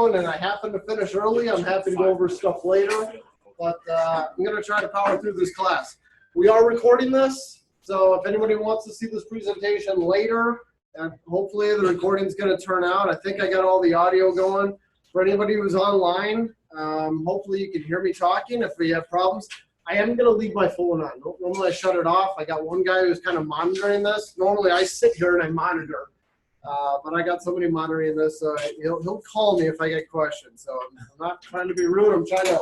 around and I happen to finish early, I'm happy to go over stuff later. But I'm going to try to power through this class. We are recording this, so if anybody wants to see this presentation later, and hopefully the recording is going to turn out. I think I got all the audio going. For anybody who's online, hopefully you can hear me talking. If we have problems, I am going to leave my phone on. Normally I shut it off. I got one guy who's kind of monitoring this. Normally I sit here and I monitor. But I got somebody monitoring this, so he'll call me if I get questions. So I'm not trying to be rude. I'm trying to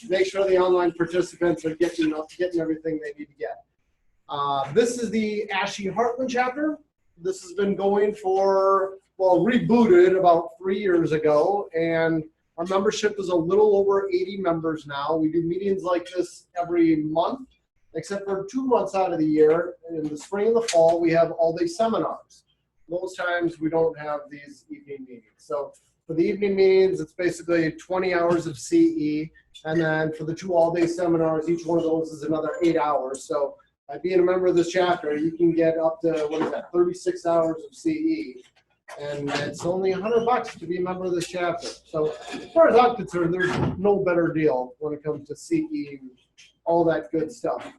make sure the online participants are getting everything they need to get. This is the ASHI Heartland Chapter. This has been going for, well, rebooted about 3 years ago, and our membership is a little over 80 members now. We do meetings like this every month, except for 2 months out of the year. In the spring and the fall, we have all-day seminars. Most times we don't have these evening meetings. So for the evening meetings, it's basically 20 hours of CE. And then for the 2 all-day seminars, each one of those is another 8 hours. So by being a member of this chapter, you can get up to, what is that, 36 hours of CE. And it's only $100 to be a member of this chapter. So as far as I'm concerned, there's no better deal when it comes to CE and all that good stuff.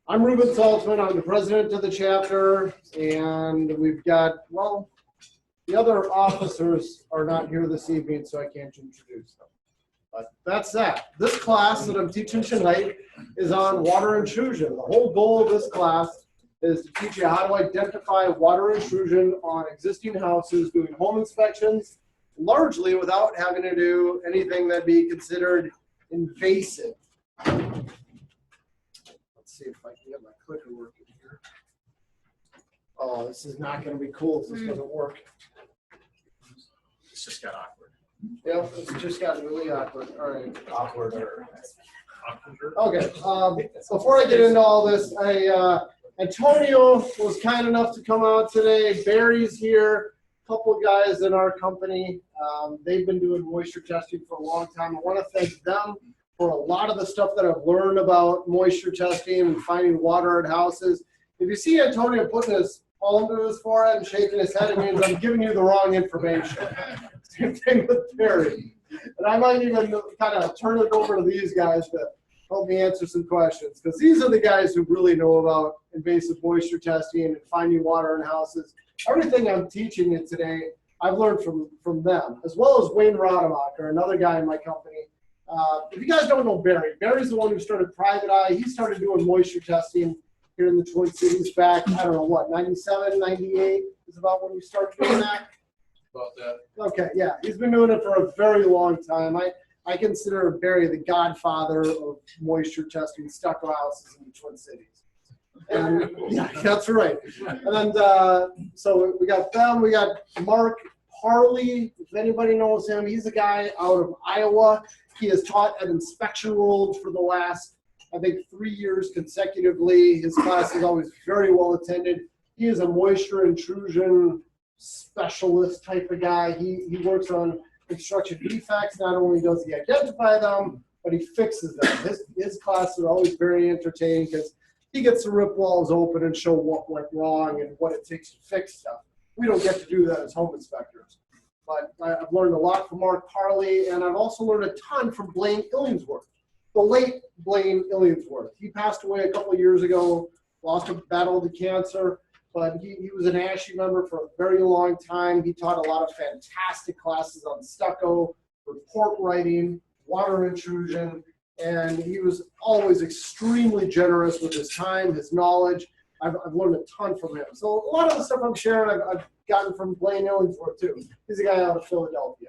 I'm Reuben Saltzman. I'm the president of the chapter, and we've got, well, the other officers are not here this evening, so I can't introduce them. But that's that. This class that I'm teaching tonight is on water intrusion. The whole goal of this class is to teach you how to identify water intrusion on existing houses, doing home inspections, largely without having to do anything that'd be considered invasive. See if I can get my clicker working here. Oh, this is not going to be cool if this doesn't work. It's just got awkward. Yeah, it's just got really awkward. All right. Awkward. Okay. Before I get into all this, Antonio was kind enough to come out today. Barry's here. A couple of guys in our company. They've been doing moisture testing for a long time. I want to thank them for a lot of the stuff that I've learned about moisture testing and finding water at houses. If you see Antonio putting his palm to his forehead and shaking his head, it means I'm giving you the wrong information. Same thing with Perry. And I might even kind of turn it over to these guys to help me answer some questions, because these are the guys who really know about invasive moisture testing and finding water in houses. Everything I'm teaching you today, I've learned from them, as well as Wayne Rademacher, another guy in my company. If you guys don't know Barry, Barry's the one who started Private Eye. He started doing moisture testing here in the Twin Cities back, I don't know what, 97, 98 is about when we started doing that? About that. Okay, yeah. He's been doing it for a very long time. I consider Barry the godfather of moisture testing stucco houses in the Twin Cities. And yeah, that's right. And so we got them. We got Mark Harley, if anybody knows him. He's a guy out of Iowa. He has taught at inspection roles for the last, I think, 3 years consecutively. His class is always very well attended. He is a moisture intrusion specialist type of guy. He works on construction defects. Not only does he identify them, but he fixes them. His classes are always very entertaining because he gets to rip walls open and show what went wrong and what it takes to fix stuff. We don't get to do that as home inspectors. But I've learned a lot from Mark Harley, and I've also learned a ton from Blaine Illingsworth, the late Blaine Illingsworth. He passed away a couple of years ago, lost a battle to cancer, but he was an ASHI member for a very long time. He taught a lot of fantastic classes on stucco, report writing, water intrusion, and he was always extremely generous with his time, his knowledge. I've learned a ton from him. So a lot of the stuff I'm sharing, I've gotten from Blaine Illingsworth too. He's a guy out of Philadelphia.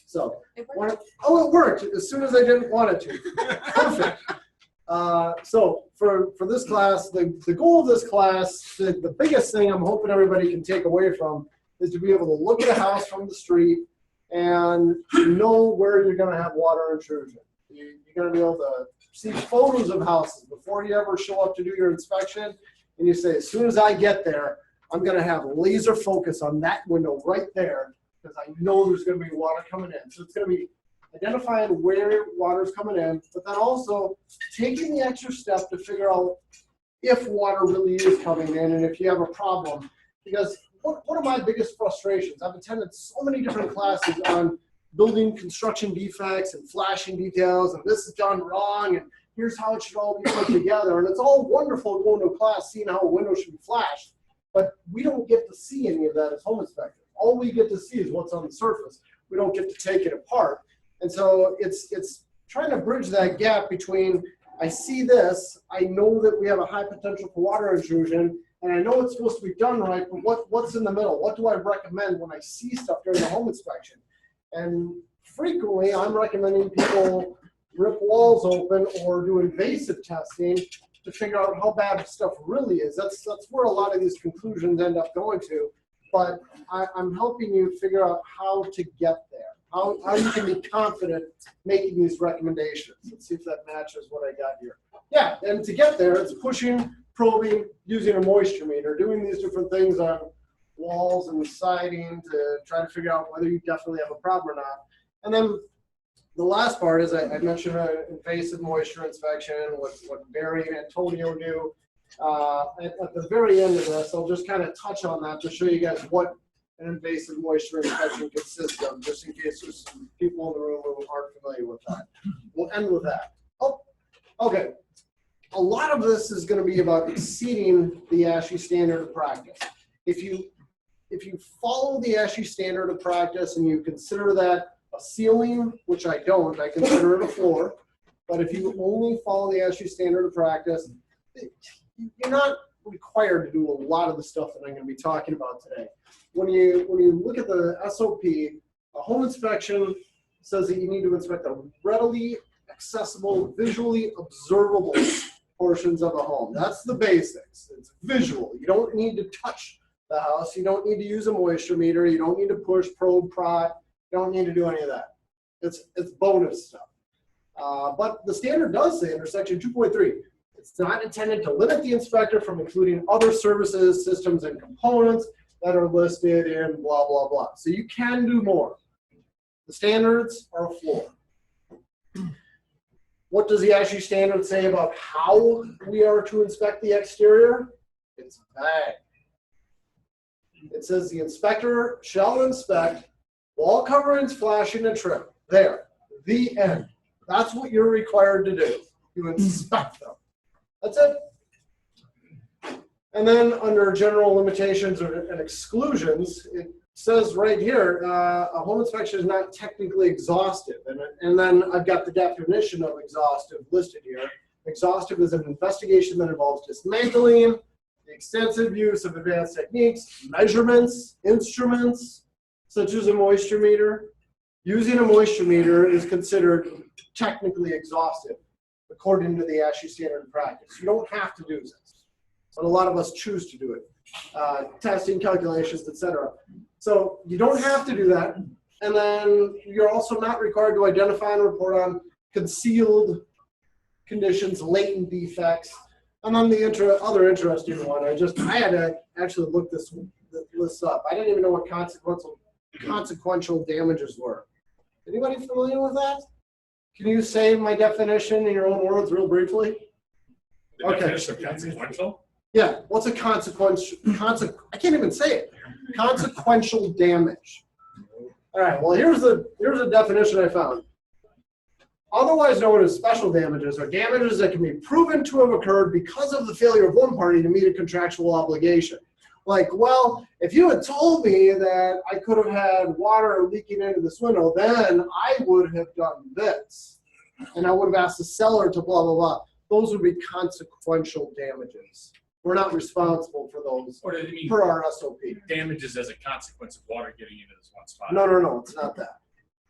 So, it worked as soon as I didn't want it to. Perfect. So for this class, the goal of this class, the biggest thing I'm hoping everybody can take away from is to be able to look at a house from the street and know where you're going to have water intrusion. You're going to be able to see photos of houses before you ever show up to do your inspection, and you say, as soon as I get there, I'm going to have laser focus on that window right there because I know there's going to be water coming in. So it's going to be identifying where water's coming in, but then also taking the extra step to figure out if water really is coming in and if you have a problem. Because one of my biggest frustrations, I've attended so many different classes on building construction defects and flashing details, and this is done wrong, and here's how it should all be put together. And it's all wonderful going to a class, seeing how a window should be flashed, but we don't get to see any of that as home inspectors. All we get to see is what's on the surface. We don't get to take it apart. And so it's trying to bridge that gap between, I see this, I know that we have a high potential for water intrusion, and I know it's supposed to be done right, but what's in the middle? What do I recommend when I see stuff during the home inspection? And frequently, I'm recommending people rip walls open or do invasive testing to figure out how bad stuff really is. That's where a lot of these conclusions end up going to. But I'm helping you figure out how to get there, how you can be confident making these recommendations. Let's see if that matches what I got here. Yeah, and to get there, it's pushing, probing, using a moisture meter, doing these different things on walls and siding to try to figure out whether you definitely have a problem or not. And then the last part is I mentioned an invasive moisture inspection, what Barry and Antonio do. At the very end of this, I'll just kind of touch on that to show you guys what an invasive moisture inspection consists of, just in case there's some people in the room who aren't familiar with that. We'll end with that. Oh, okay. A lot of this is going to be about exceeding the ASHI standard of practice. If you follow the ASHI standard of practice and you consider that a ceiling, which I don't, I consider it a floor, but if you only follow the ASHI standard of practice, you're not required to do a lot of the stuff that I'm going to be talking about today. When you look at the SOP, a home inspection says that you need to inspect the readily accessible, visually observable portions of a home. That's the basics. It's visual. You don't need to touch the house. You don't need to use a moisture meter. You don't need to push, probe, prod. You don't need to do any of that. It's bonus stuff. But the standard does say under section 2.3, it's not intended to limit the inspector from including other services, systems, and components that are listed in blah, blah, blah. So you can do more. The standards are a floor. What does the ASHI standard say about how we are to inspect the exterior? It's vague. It says the inspector shall inspect wall coverings, flashing, and trim. There, the end. That's what you're required to do. You inspect them. That's it. And then under general limitations and exclusions, it says right here, a home inspection is not technically exhaustive. And then I've got the definition of exhaustive listed here. Exhaustive is an investigation that involves dismantling, the extensive use of advanced techniques, measurements, instruments, such as a moisture meter. Using a moisture meter is considered technically exhaustive, according to the ASHI standard of practice. You don't have to do this, but a lot of us choose to do it. Testing, calculations, etc. So you don't have to do that. And then you're also not required to identify and report on concealed conditions, latent defects. And then the other interesting one, I had to actually look this up. I didn't even know what consequential damages were. Anybody familiar with that? Can you say my definition in your own words real briefly? The definition of consequential? Yeah, what's a consequence? I can't even say it. Consequential damage. All right, well, here's a definition I found. Otherwise known as special damages are damages that can be proven to have occurred because of the failure of one party to meet a contractual obligation. Like, well, if you had told me that I could have had water leaking into this window, then I would have done this. And I would have asked the seller to blah, blah, blah. Those would be consequential damages. We're not responsible for those per our SOP. Damages as a consequence of water getting into this one spot. No, it's not that.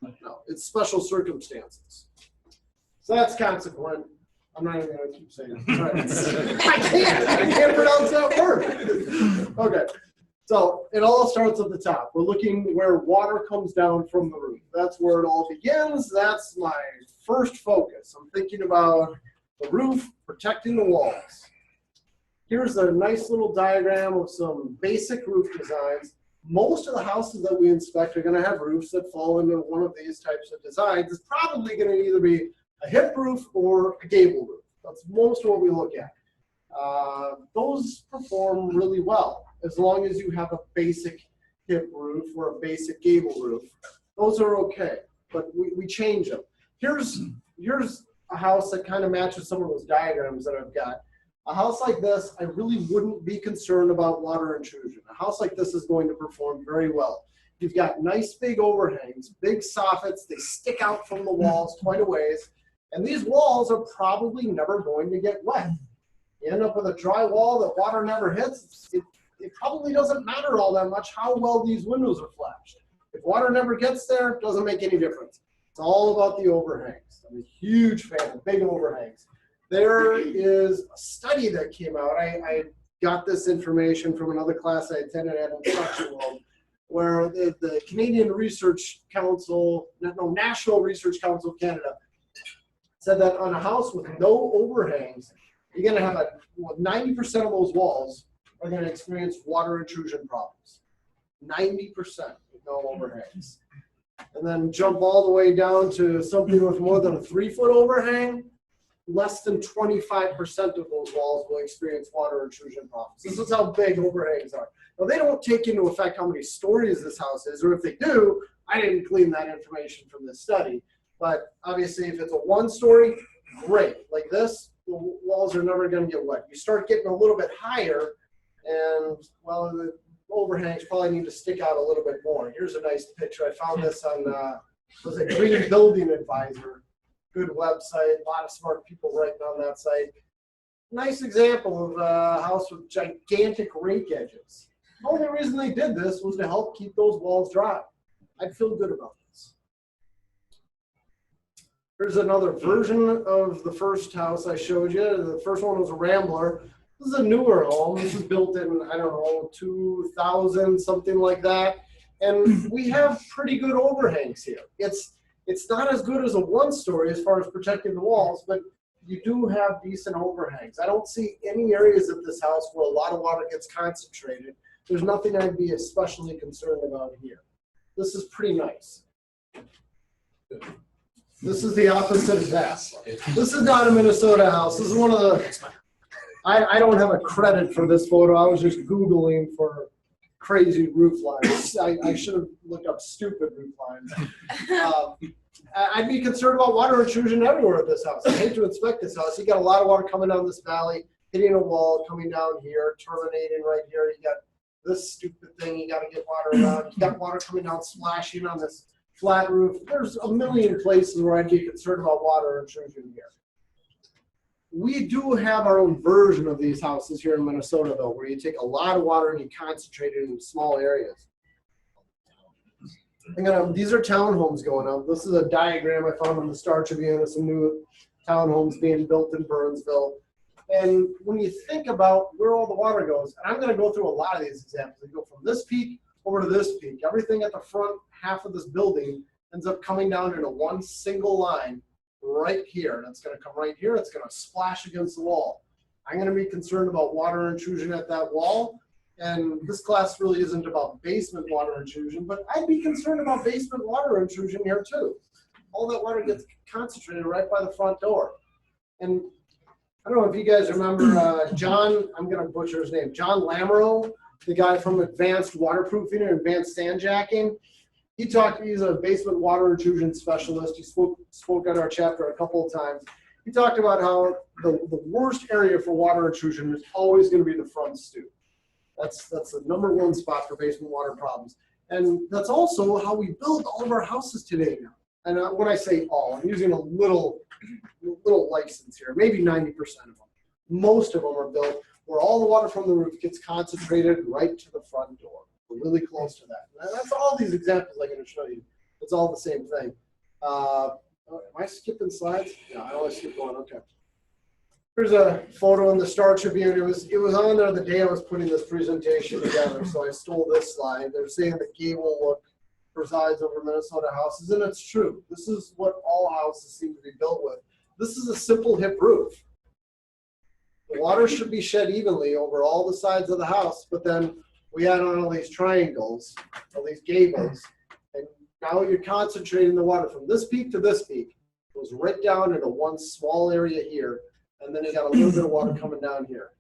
No, it's special circumstances. So that's consequent. I'm not even going to keep saying it. Right. I can't pronounce that word. Okay, so it all starts at the top. We're looking where water comes down from the roof. That's where it all begins. That's my first focus. I'm thinking about the roof protecting the walls. Here's a nice little diagram of some basic roof designs. Most of the houses that we inspect are going to have roofs that fall into one of these types of designs. It's probably going to either be a hip roof or a gable roof. That's most of what we look at. Those perform really well as long as you have a basic hip roof or a basic gable roof. Those are okay. but we change them. Here's a house that kind of matches some of those diagrams that I've got. A house like this, I really wouldn't be concerned about water intrusion. A house like this is going to perform very well. You've got nice big overhangs, big soffits, they stick out from the walls quite a ways, and these walls are probably never going to get wet. You end up with a dry wall that water never hits. It probably doesn't matter all that much how well these windows are flashed. If water never gets there, it doesn't make any difference. It's all about the overhangs. I'm a huge fan of big overhangs. There is a study that came out. I got this information from another class I attended at Instruction World, where the Canadian Research Council, National Research Council of Canada, said that on a house with no overhangs, you're going to have 90% of those walls are going to experience water intrusion problems. 90% with no overhangs. And then jump all the way down to something with more than a 3-foot overhang, less than 25% of those walls will experience water intrusion problems. This is how big overhangs are. Now, they don't take into effect how many stories this house is, or if they do, I didn't glean that information from this study. But obviously, if it's a 1-story, great. Like this, the walls are never going to get wet. You start getting a little bit higher, and, well, the overhangs probably need to stick out a little bit more. Here's a nice picture. I found this on, was it Green Building Advisor? Good website, a lot of smart people writing on that site. Nice example of a house with gigantic rake edges. The only reason they did this was to help keep those walls dry. I'd feel good about this. Here's another version of the first house I showed you. The first one was a Rambler. This is a newer home. This was built in, I don't know, 2000, something like that. And we have pretty good overhangs here. It's not as good as a 1-story as far as protecting the walls, but you do have decent overhangs. I don't see any areas of this house where a lot of water gets concentrated. There's nothing I'd be especially concerned about here. This is pretty nice. This is the opposite of that. This is not a Minnesota house. This is one of the, I don't have a credit for this photo. I was just Googling for crazy roof lines. I should have looked up stupid roof lines. I'd be concerned about water intrusion everywhere at this house. I hate to inspect this house. You got a lot of water coming down this valley, hitting a wall, coming down here, terminating right here. You got this stupid thing you got to get water around. You got water coming down, splashing on this flat roof. There's a million places where I'd be concerned about water intrusion here. We do have our own version of these houses here in Minnesota, though, where you take a lot of water and you concentrate it in small areas. These are townhomes going up. This is a diagram I found in the Star Tribune of some new townhomes being built in Burnsville. And when you think about where all the water goes, and I'm going to go through a lot of these examples. They go from this peak over to this peak. Everything at the front half of this building ends up coming down into one single line right here. And it's going to come right here. It's going to splash against the wall. I'm going to be concerned about water intrusion at that wall. And this class really isn't about basement water intrusion, but I'd be concerned about basement water intrusion here too. All that water gets concentrated right by the front door. And I don't know if you guys remember John, I'm going to butcher his name, John Lamoureux, the guy from Advanced Waterproofing and Advanced Sandjacking. He's a basement water intrusion specialist. He spoke at our chapter a couple of times. He talked about how the worst area for water intrusion is always going to be the front stoop. That's the #1 spot for basement water problems. And that's also how we build all of our houses today now. And when I say all, I'm using a little license here, maybe 90% of them. Most of them are built where all the water from the roof gets concentrated right to the front door. We're really close to that. And that's all these examples I'm going to show you. It's all the same thing. Am I skipping slides? Yeah, I always skip one. Okay. Here's a photo in the Star Tribune. It was on there the day I was putting this presentation together, so I stole this slide. They're saying the gable look presides over Minnesota houses, and it's true. This is what all houses seem to be built with. This is a simple hip roof. The water should be shed evenly over all the sides of the house, but then we add on all these triangles, all these gables, and now you're concentrating the water from this peak to this peak. It goes right down into one small area here, and then you got a little bit of water coming down here.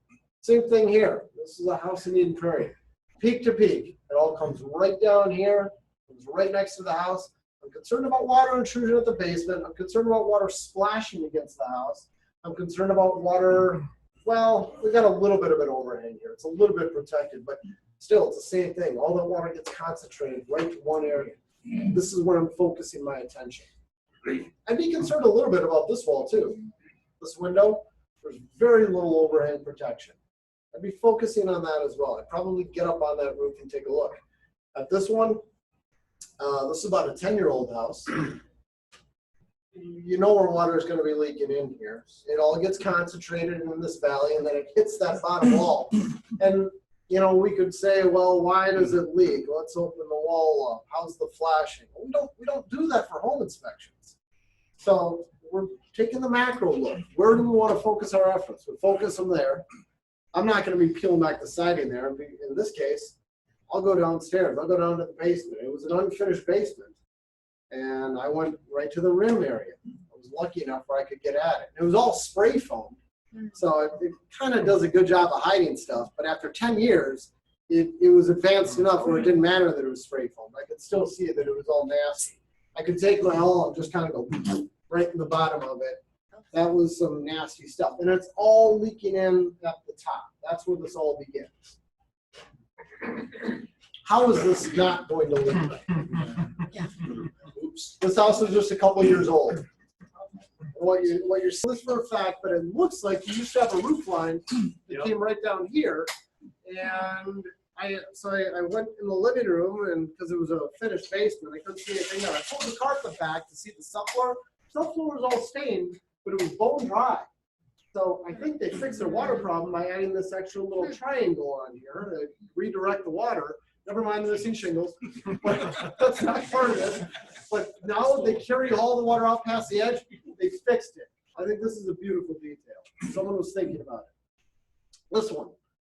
Same thing here. This is a house in Eden Prairie. Peak to peak, it all comes right down here, comes right next to the house, I'm concerned about water intrusion at the basement. I'm concerned about water splashing against the house. I'm concerned about water, well, we got a little bit of an overhang here. It's a little bit protected, but still, it's the same thing. All that water gets concentrated right to one area. This is where I'm focusing my attention. I'd be concerned a little bit about this wall too. This window, there's very little overhang protection. I'd be focusing on that as well. I'd probably get up on that roof and take a look. At this one, this is about a 10-year-old house. You know where water is going to be leaking in here. It all gets concentrated in this valley, and then it hits that bottom wall. And you know, we could say, well, why does it leak? Let's open the wall up. How's the flashing? Well, we don't do that for home inspections. So we're taking the macro look. Where do we want to focus our efforts? We focus them there. I'm not going to be peeling back the siding there. In this case, I'll go downstairs. I'll go down to the basement. It was an unfinished basement. And I went right to the rim area. I was lucky enough where I could get at it. It was all spray foam. So it kind of does a good job of hiding stuff. But after 10 years, it was advanced enough where it didn't matter that it was spray foam. I could still see that it was all nasty. I could take my arm and just kind of go right in the bottom of it. That was some nasty stuff. And it's all leaking in at the top. That's where this all begins. How is this not going to leak? Oops. This house is just a couple years old. What you're seeing this for a fact, but it looks like you used to have a roof line that came right down here. And I went in the living room, and because it was a finished basement, I couldn't see anything there. I pulled the carpet back to see the subfloor. Subfloor was all stained, but it was bone dry. So I think they fixed their water problem by adding this extra little triangle on here to redirect the water. Never mind the missing shingles, but that's not part of it. But now they carry all the water out past the edge. They fixed it. I think this is a beautiful detail. Someone was thinking about it. This one,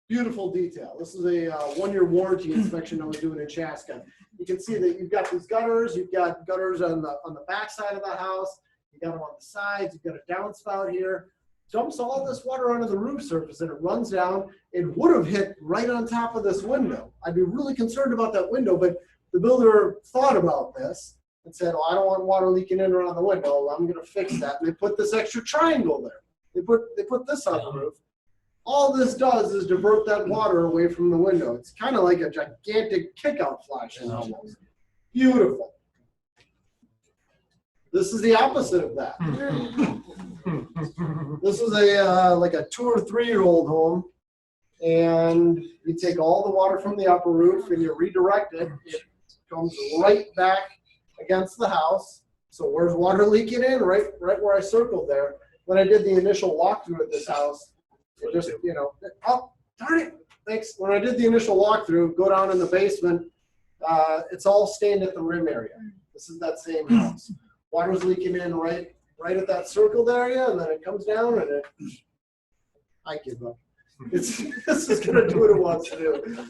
beautiful detail. This is a 1-year warranty inspection I was doing in Chaska. You can see that you've got these gutters. You've got gutters on the back side of the house. You got them on the sides. You've got a downspout here. Dumps all this water onto the roof surface and it runs down. It would have hit right on top of this window. I'd be really concerned about that window, but the builder thought about this and said, oh, I don't want water leaking in around the window. I'm going to fix that. And they put this extra triangle there. They put this on the roof. All this does is divert that water away from the window. It's kind of like a gigantic kick-out flashing almost. Beautiful. This is the opposite of that. This is a like a 2 or 3-year-old home, and you take all the water from the upper roof and you redirect it. It comes right back against the house. So where's water leaking in? Right where I circled there. When I did the initial walkthrough at this house, it just, you know, oh, darn it, thanks. When I did the initial walkthrough, go down in the basement, it's all stained at the rim area. This is that same house. Water's leaking in right at that circled area, and then it comes down, and I give up. This is going to do what it wants to do.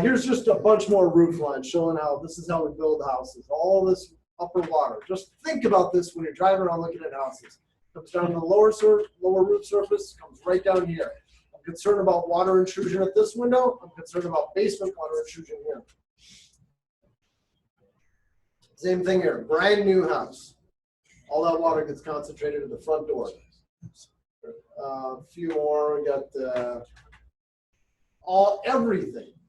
Here's just a bunch more roof lines showing how this is how we build houses. All this upper water. Just think about this when you're driving around looking at houses. Comes down to the lower roof surface, comes right down here. I'm concerned about water intrusion at this window. I'm concerned about basement water intrusion here. Same thing here. Brand new house. All that water gets concentrated at the front door. A few more. We got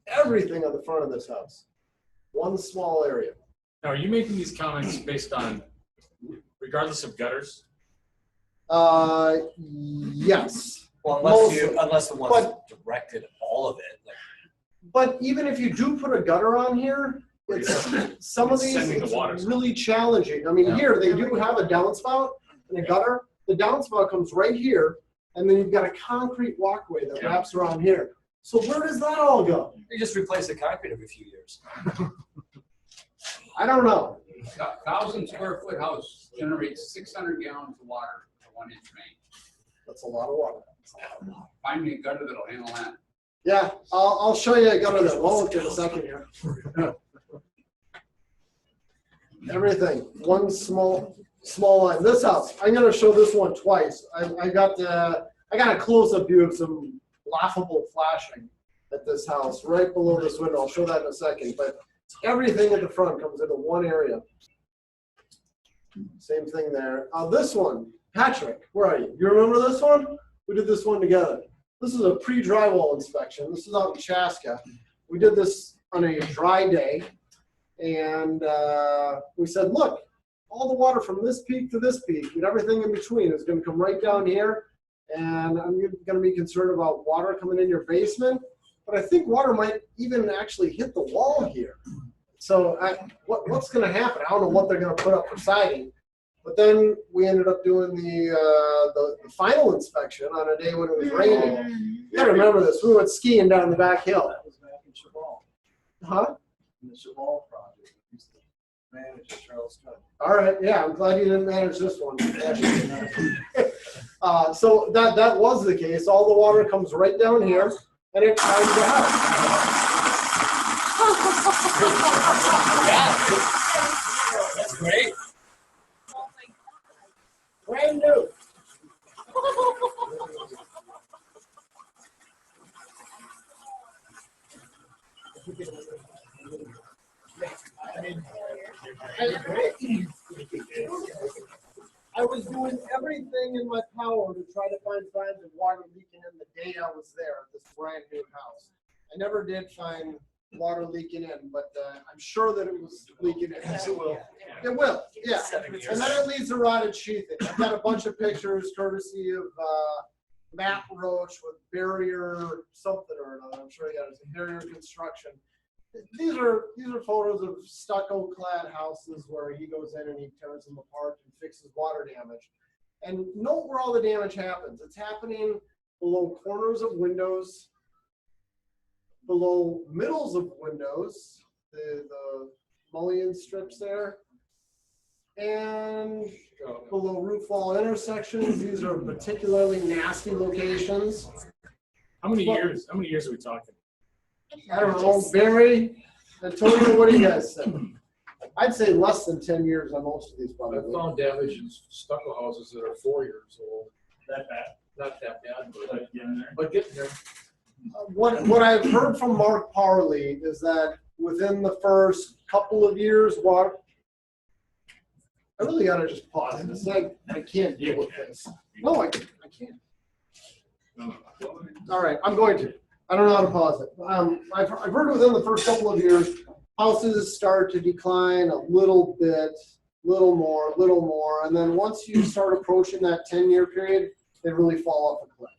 everything on the front of this house. One small area. Now, are you making these comments based on, regardless of gutters? Yes. Well, unless the one's directed all of it. Like. But even if you do put a gutter on here, some of these it's really challenging. I mean, here they do have a downspout and a gutter. The downspout comes right here, and then you've got a concrete walkway that wraps around here. So where does that all go? You just replace the concrete every few years. I don't know. 1,000 square foot house generates 600 gallons of water to 1 inch main. That's a lot of water. Find me a gutter that'll handle that. Yeah, I'll show you a gutter that won't in a second here. Everything, one small line. This house, I'm going to show this one twice. I got a close-up view of some laughable flashing at this house right below this window. I'll show that in a second. But everything at the front comes into one area. Same thing there. This one, Patrick, where are you? You remember this one? We did this one together. This is a pre-drywall inspection. This is out in Chaska. We did this on a dry day, and we said, look, all the water from this peak to this peak and everything in between is going to come right down here, and I'm going to be concerned about water coming in your basement, but I think water might even actually hit the wall here. So what's going to happen? I don't know what they're going to put up for siding, but then we ended up doing the final inspection on a day when it was raining. You gotta remember this. We went skiing down the back hill. That was back in Cheval. Huh? In the Cheval project. I used to manage at Charles Cut. All right. Yeah, I'm glad you didn't manage this one. So that was the case. All the water comes right down here, and it times the house. That's great. Brand new. I was doing everything in my power to try to find signs of water leaking in the day I was there at this brand new house. I never did find water leaking in, but I'm sure that it was leaking in. Yes, it will. It will, yeah. 7 years. And then it leads to rotted sheathing. I've got a bunch of pictures courtesy of Matt Roach with barrier something or another. I'm sure he got his barrier construction. These are photos of stucco-clad houses where he goes in and he tears them apart and fixes water damage. And note where all the damage happens. It's happening below corners of windows, below middles of windows, the mullion strips there, and below roof wall intersections. These are particularly nasty locations. How many years are we talking? I don't know, Barry, Antonio, what do you guys say? I'd say less than 10 years on most of these I probably. found damage in stucco houses that are 4 years old. That bad? Not that bad, But getting there. but getting there. What I've heard from Mark Parley is that within the first couple of years, water. I really gotta just pause it. It's like I can't deal with this. No, I can't. No. All right, I'm going to. I don't know how to pause it. I've heard within the first couple of years, houses start to decline a little bit, little more, and then once you start approaching that 10-year period, they really fall off a cliff,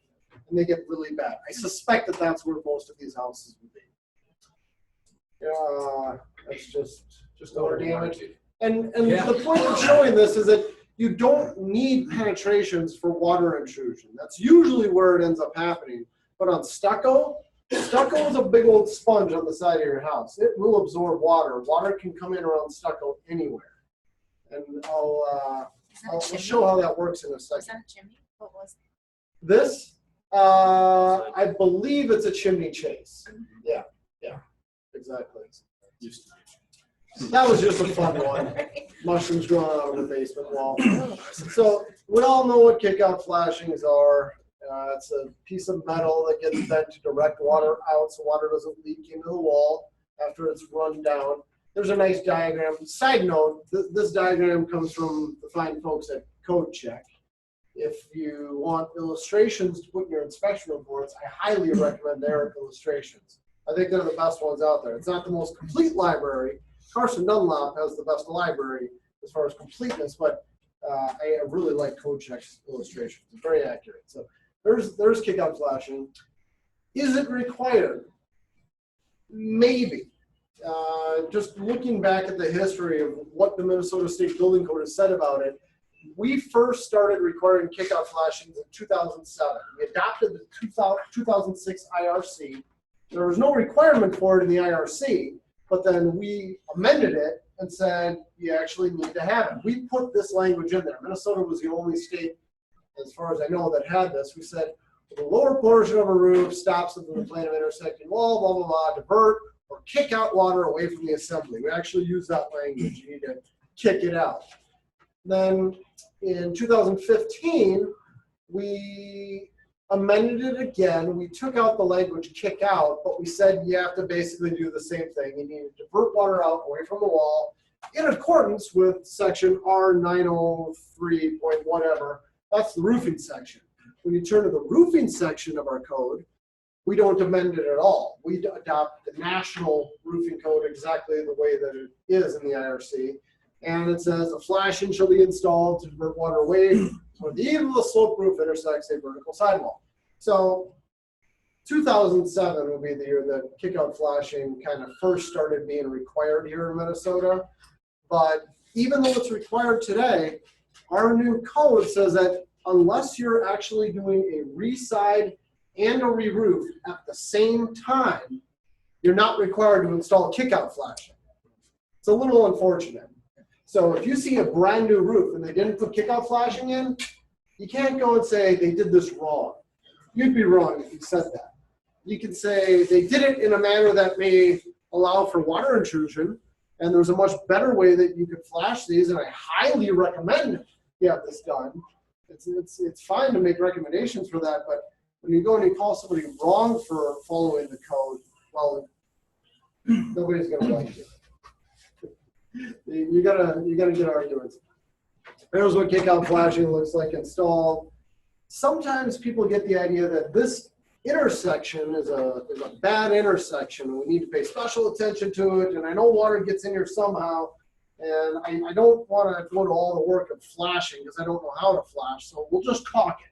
and they get really bad. I suspect that that's where most of these houses would be. That's just over damage. And Yeah. the point of showing this is that you don't need penetrations for water intrusion. That's usually where it ends up happening. But on stucco is a big old sponge on the side of your house. It will absorb water. Water can come in around stucco anywhere. And I'll show how that works in a Was second. that a chimney? What was it? This, I believe it's a chimney chase. Yeah, exactly. That was just a fun one. Mushrooms growing out of the basement wall. So we all know what kickout flashings are. It's a piece of metal that gets bent to direct water out so water doesn't leak into the wall after it's run down. There's a nice diagram. Side note, this diagram comes from the fine folks at Code Check. If you want illustrations to put in your inspection reports, I highly recommend their illustrations. I think they're the best ones out there. It's not the most complete library. Carson Dunlop has the best library as far as completeness, but I really like Code Check's illustrations. It's very accurate. So there's kickout flashing. Is it required? Maybe. Just looking back at the history of what the Minnesota State Building Code has said about it, we first started requiring kickout flashings in 2007. We adopted the 2006 IRC. There was no requirement for it in the IRC, but then we amended it and said you actually need to have it. We put this language in there. Minnesota was the only state, as far as I know, that had this. We said the lower portion of a roof stops within the plane of intersecting wall, blah, blah, blah, divert or kick out water away from the assembly. We actually use that language. You need to kick it out. Then in 2015, we amended it again. We took out the language kick out, but we said you have to basically do the same thing. You need to divert water out away from the wall in accordance with section R903 point whatever. That's the roofing section. When you turn to the roofing section of our code, we don't amend it at all. We adopt the national roofing code exactly the way that it is in the IRC. And it says a flashing shall be installed to divert water away where the eve of the slope roof intersects a vertical sidewall. So 2007 will be the year that kickout flashing kind of first started being required here in Minnesota. But even though it's required today, our new code says that unless you're actually doing a re-side and a re-roof at the same time, you're not required to install kickout flashing. It's a little unfortunate. So if you see a brand new roof and they didn't put kickout flashing in, you can't go and say they did this wrong. You'd be wrong if you said that. You can say they did it in a manner that may allow for water intrusion, and there's a much better way that you could flash these, and I highly recommend you have this done. It's fine to make recommendations for that, but when you go and you call somebody wrong for following the code, well, nobody's gonna like you. You gotta get arguments. Here's what kickout flashing looks like installed. Sometimes people get the idea that this intersection is a bad intersection. We need to pay special attention to it, and I know water gets in here somehow, and I don't want to go to all the work of flashing because I don't know how to flash, so we'll just caulk it.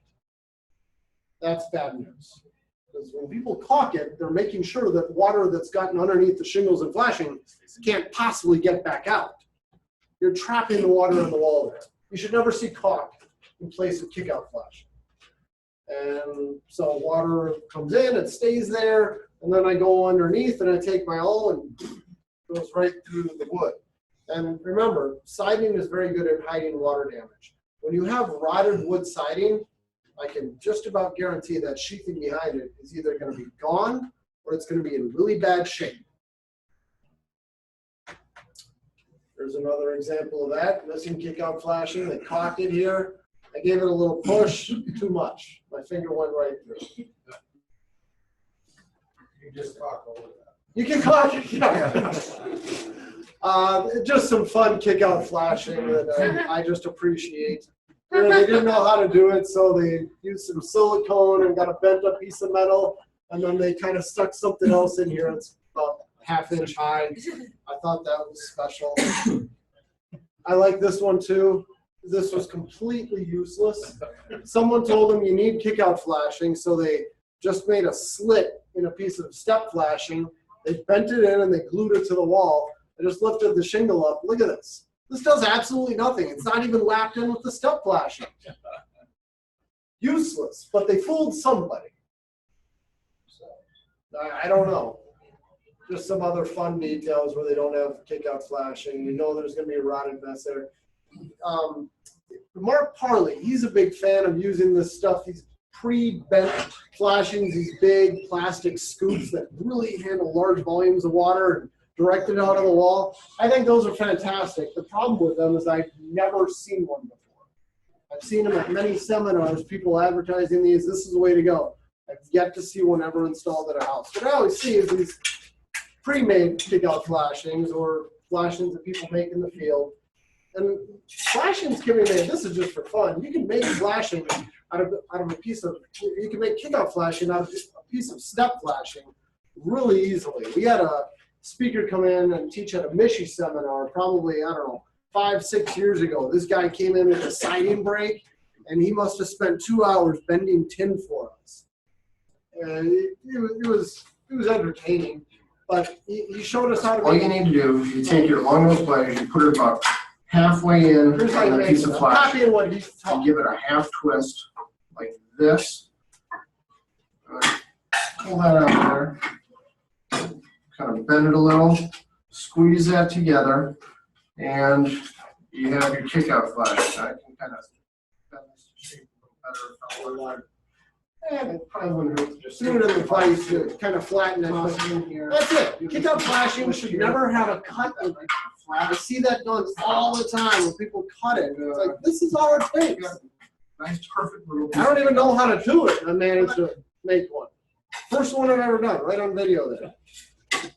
That's bad news. Because when people caulk it, they're making sure that water that's gotten underneath the shingles and flashing can't possibly get back out. You're trapping the water in the wall there. You should never see caulk in place of kickout flashing. And so water comes in, it stays there, and then I go underneath and I take my awl and it goes right through the wood. And remember, siding is very good at hiding water damage. When you have rotted wood siding, I can just about guarantee that sheathing behind it is either going to be gone or it's going to be in really bad shape. There's another example of that. Missing kickout flashing. They caulked it here. I gave it a little push, too much. My finger went right through. You just talk over that. You can caulk it, yeah. Just some fun kickout flashing that I just appreciate. You know, they didn't know how to do it, so they used some silicone and got a bent up piece of metal, and then they kind of stuck something else in here. It's about ½ inch high. I thought that was special. I like this one too. This was completely useless. Someone told them you need kickout flashing, so they just made a slit in a piece of step flashing. They bent it in and they glued it to the wall. They just lifted the shingle up. Look at this. This does absolutely nothing. It's not even lapped in with the step flashing. Useless, but they fooled somebody. So, I don't know. Just some other fun details where they don't have kickout flashing. You know there's going to be a rotted mess there. Mark Parley, he's a big fan of using this stuff. These pre-bent flashings, these big plastic scoops that really handle large volumes of water and direct it out of the wall. I think those are fantastic. The problem with them is I've never seen one before. I've seen them at many seminars, people advertising these. This is the way to go. I've yet to see one ever installed at a house. What I always see is these pre-made kickout flashings or flashings that people make in the field. And flashings can be made, this is just for fun. You can make flashing out of a piece of, you can make kickout flashing out of a piece of step flashing really easily. We had a speaker come in and teach at a ASHI seminar probably, I don't know, 5, 6 years ago. This guy came in with a siding break and he must have spent 2 hours bending tin for us. And it was entertaining, but he showed us how to All make you need to do is you take your long nose pliers, you put it about halfway in Here's how you on a make piece it. of I'm flash. copying what he's You talking. give it a half twist like this. Pull that out there. Kind of bend it a little. Squeeze that together, and you have your kickout flash. I can kind of bend this to shape a little better. And it probably wouldn't hurt to just Do it in the place to kind of flatten it. That's it. Kickout flashing should never have a cut in it. I see that done all the time when people cut it. It's like, this is all it takes. Nice, perfect little. I don't even know how to do it. I managed to make one. First one I've ever done, right on video there.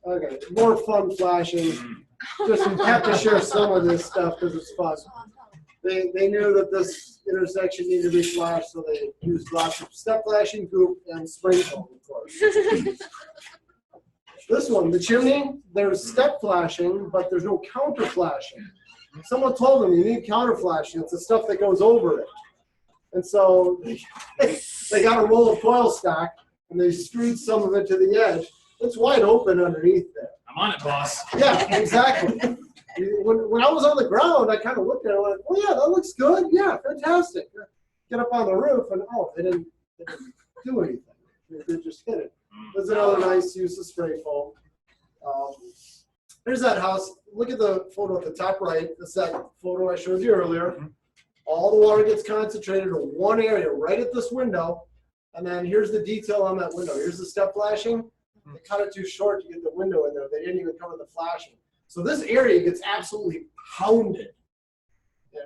Okay, more fun flashing. just have to share some of this stuff because it's fun. They knew that this intersection needed to be flashed, so they used lots of step flashing, goop, and spray foam, of course. This one, the chimney, there's step flashing, but there's no counter flashing. Someone told them you need counter flashing. It's the stuff that goes over it. And so they got a roll of coil stock and they screwed some of it to the edge. It's wide open underneath there. I'm on it, boss. Yeah, exactly. When I was on the ground, I kind of looked at it and went, oh yeah, that looks good. Yeah, fantastic. Get up on the roof and oh, they didn't do anything. They just hit it. There's another nice use of spray foam. Here's that house. Look at the photo at the top right. That's that photo I showed you earlier. All the water gets concentrated in one area right at this window. And then here's the detail on that window. Here's the step flashing. They cut it too short to get the window in there. They didn't even cover the flashing. So this area gets absolutely pounded.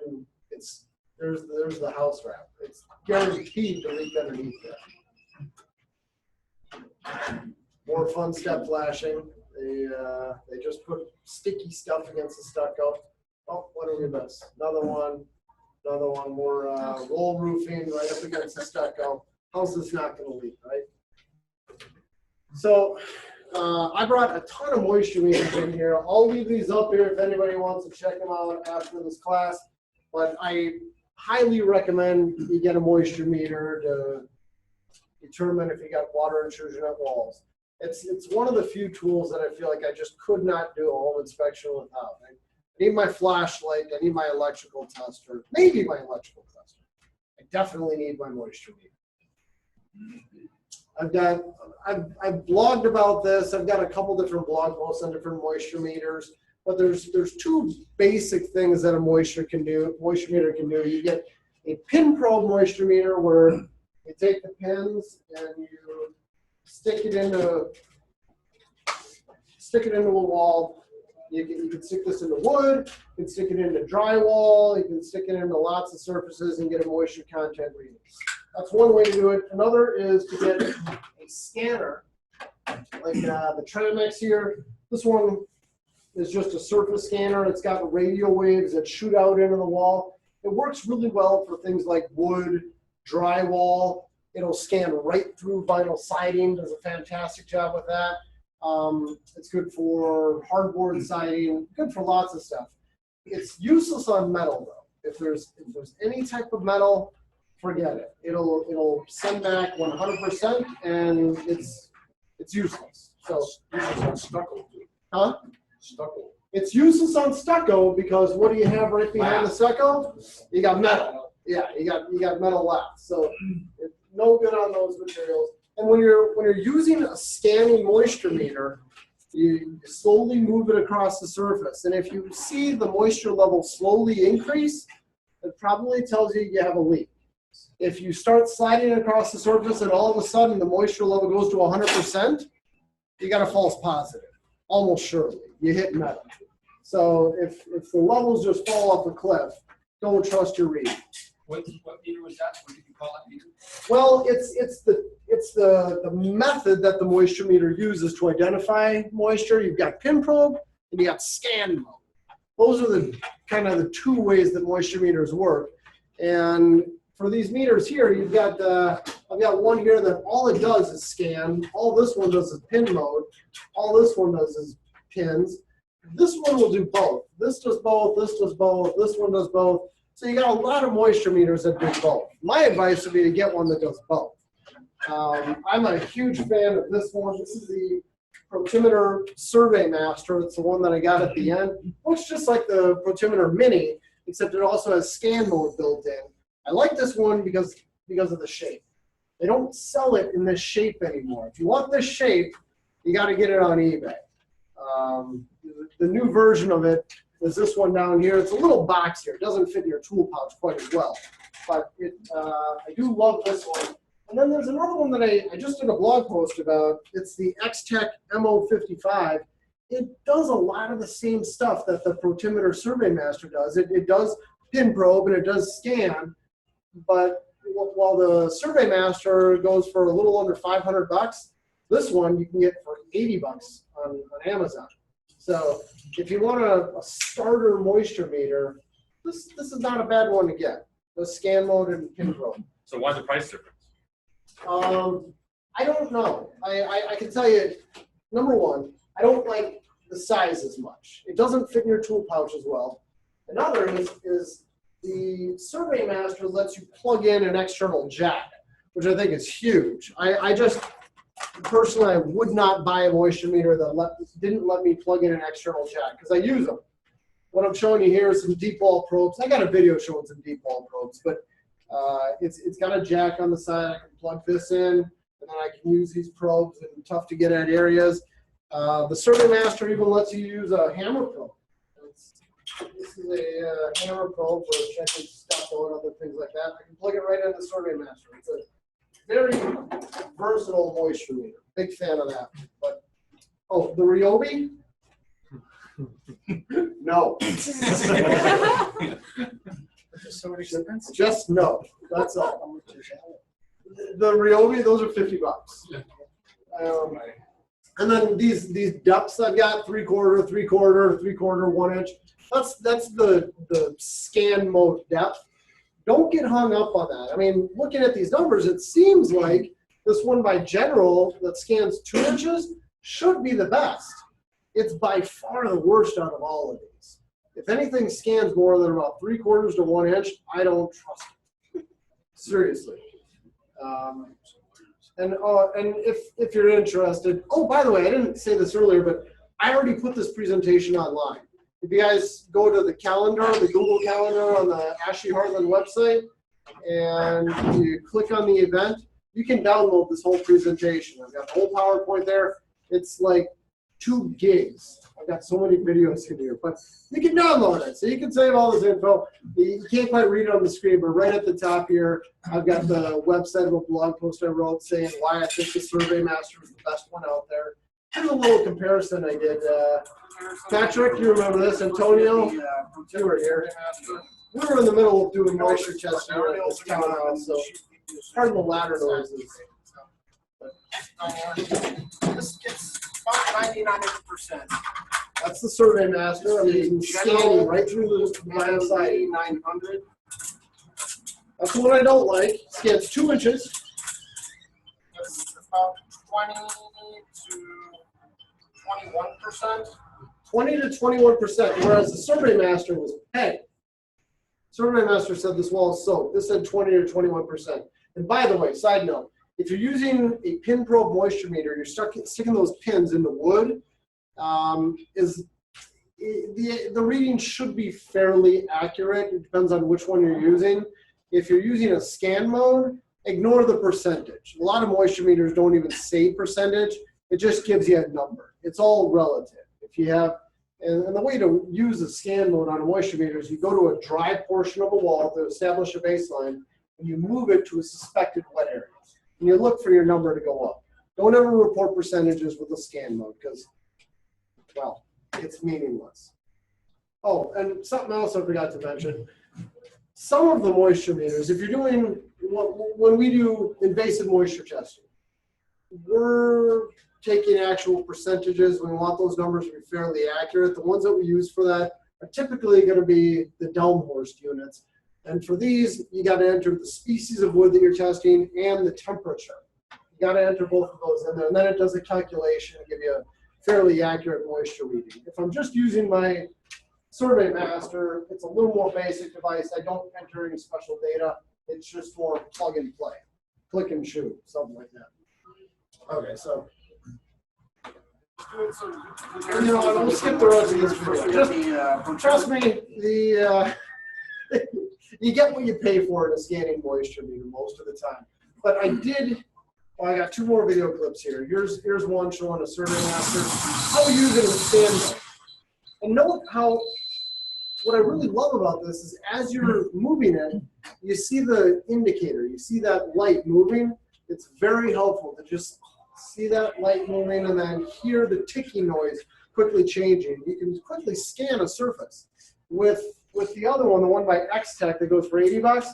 And there's the house wrap. It's guaranteed to leak underneath there. More fun step flashing. They just put sticky stuff against the stucco. Oh, what do we miss? Another one, more roll roofing right up against the stucco. House is not going to leak, right? So I brought a ton of moisture meters in here. I'll leave these up here if anybody wants to check them out after this class. But I highly recommend you get a moisture meter to determine if you got water intrusion at walls. It's one of the few tools that I feel like I just could not do a home inspection without. I need my flashlight, I need my electrical tester, maybe my electrical tester. I definitely need my moisture meter. I've blogged about this. I've got a couple different blog posts on different moisture meters, but there's two basic things that a moisture meter can do. You get a pin probe moisture meter where you take the pins and you stick it into a wall. You can stick this into wood, you can stick it into drywall, you can stick it into lots of surfaces and get a moisture content reading. That's one way to do it. Another is to get a scanner, like the Trimax here. This one is just a surface scanner. It's got radial waves that shoot out into the wall. It works really well for things like wood, drywall. It'll scan right through vinyl siding, does a fantastic job with that. It's good for hardboard siding, good for lots of stuff. It's useless on metal though. If there's any type of metal, forget it. It'll send back 100% and it's useless. So Useless on stucco. huh? Stucco. It's useless on stucco because what do you have right behind the stucco? You got metal. Yeah, you got metal left. So it's no good on those materials. And when you're using a scanning moisture meter, you slowly move it across the surface. And if you see the moisture level slowly increase, it probably tells you you have a leak. If you start sliding it across the surface and all of a sudden the moisture level goes to 100%, you got a false positive, almost surely. You hit metal. So if the levels just fall off a cliff, don't trust your read. What meter was that? What did you call it, meter? Well, it's the method that the moisture meter uses to identify moisture. You've got pin probe and you got scan mode. Those are the kind of the two ways that moisture meters work. And for these meters here, you've got I've got one here that all it does is scan. All this one does is pin mode. All this one does is pins. This one will do both. This does both. This does both. This one does both. So you got a lot of moisture meters that do both. My advice would be to get one that does both. I'm a huge fan of this one. This is the Protimeter Survey Master. It's the one that I got at the end. Looks just like the Protimeter Mini, except it also has scan mode built in. I like this one because of the shape. They don't sell it in this shape anymore. If you want this shape, you got to get it on eBay. The new version of it is this one down here. It's a little box here. It doesn't fit in your tool pouch quite as well. But I do love this one. And then there's another one that I just did a blog post about. It's the X-Tech MO55. It does a lot of the same stuff that the Protimeter Survey Master does. It does pin probe and it does scan. But while the Survey Master goes for a little under $500, this one you can get for $80 on Amazon. So if you want a starter moisture meter, this is not a bad one to get. The scan mode and pin probe. So why the price difference? I don't know. I can tell you, number one, I don't like the size as much. It doesn't fit in your tool pouch as well. Another is the Survey Master lets you plug in an external jack, which I think is huge. I just, personally, I would not buy a moisture meter that didn't let me plug in an external jack, because I use them. What I'm showing you here is some deep wall probes. I got a video showing some deep wall probes, but it's got a jack on the side. I can plug this in, and then I can use these probes in tough to get at areas. The Survey Master even lets you use a hammer probe. This is a hammer probe for checking stucco and other things like that. I can plug it right into the Survey Master. It's a very versatile moisture meter. Big fan of that. But oh, the Ryobi? No. So expensive. Just no. That's all. The Ryobi, those are $50. And then these depths I've got 3/4, 3/4, 3/4, 1 inch. That's the scan mode depth. Don't get hung up on that. I mean, looking at these numbers, it seems like this one by General that scans 2 inches should be the best. It's by far the worst out of all of these. If anything scans more than about 3/4 to 1 inch, I don't trust it. Seriously. And if you're interested, oh, by the way, I didn't say this earlier, but I already put this presentation online. If you guys go to the calendar, the Google Calendar on the ASHI Heartland website, and you click on the event, you can download this whole presentation. I've got the whole PowerPoint there. It's like 2 gigs. I've got so many videos in here, but you can download it. So you can save all this info. You can't quite read it on the screen, but right at the top here, I've got the website of a blog post I wrote saying why I think the Survey Master is the best one out there. Here's a little comparison I did. Patrick, you remember this? Antonio, you were here. We were in the middle of doing moisture testing at this townhouse, so pardon the ladder noises. This gets about 99%. That's the Survey Master. I'm using scanning right through the outside. 900. That's the one I don't like. Scans 2 inches. That's about 20 to 21%. 20 to 21%, whereas the Survey Master was hey. Survey Master said this wall is soaked. This said 20 to 21%. And by the way, side note, if you're using a pin probe moisture meter, you're sticking those pins in the wood, the reading should be fairly accurate. It depends on which one you're using. If you're using a scan mode, ignore the percentage. A lot of moisture meters don't even say percentage. It just gives you a number. It's all relative. If you have, and the way to use a scan mode on a moisture meter is you go to a dry portion of a wall to establish a baseline, and you move it to a suspected wet area. And you look for your number to go up. Don't ever report percentages with a scan mode because, well, it's meaningless. Oh, and something else I forgot to mention. Some of the moisture meters, if you're doing, when we do invasive moisture testing, we're taking actual percentages. We want those numbers to be fairly accurate. The ones that we use for that are typically going to be the Delmhorst units. And for these, you got to enter the species of wood that you're testing and the temperature. You got to enter both of those in there, and then it does a calculation and give you a fairly accurate moisture reading. If I'm just using my Survey Master, it's a little more basic device. I don't enter any special data. It's just more plug and play, click and shoot, something like that. Okay, so. You know, we'll skip the rest of this video. Just trust me, you get what you pay for in a scanning moisture meter most of the time. But I did, well, I got 2 more video clips here. Here's one showing a Survey Master. How we use it in stand. And note how, what I really love about this is as you're moving it, you see the indicator, you see that light moving. It's very helpful to just see that light moving and then hear the ticking noise quickly changing. You can quickly scan a surface. With the other one, the one by X-Tech that goes for $80,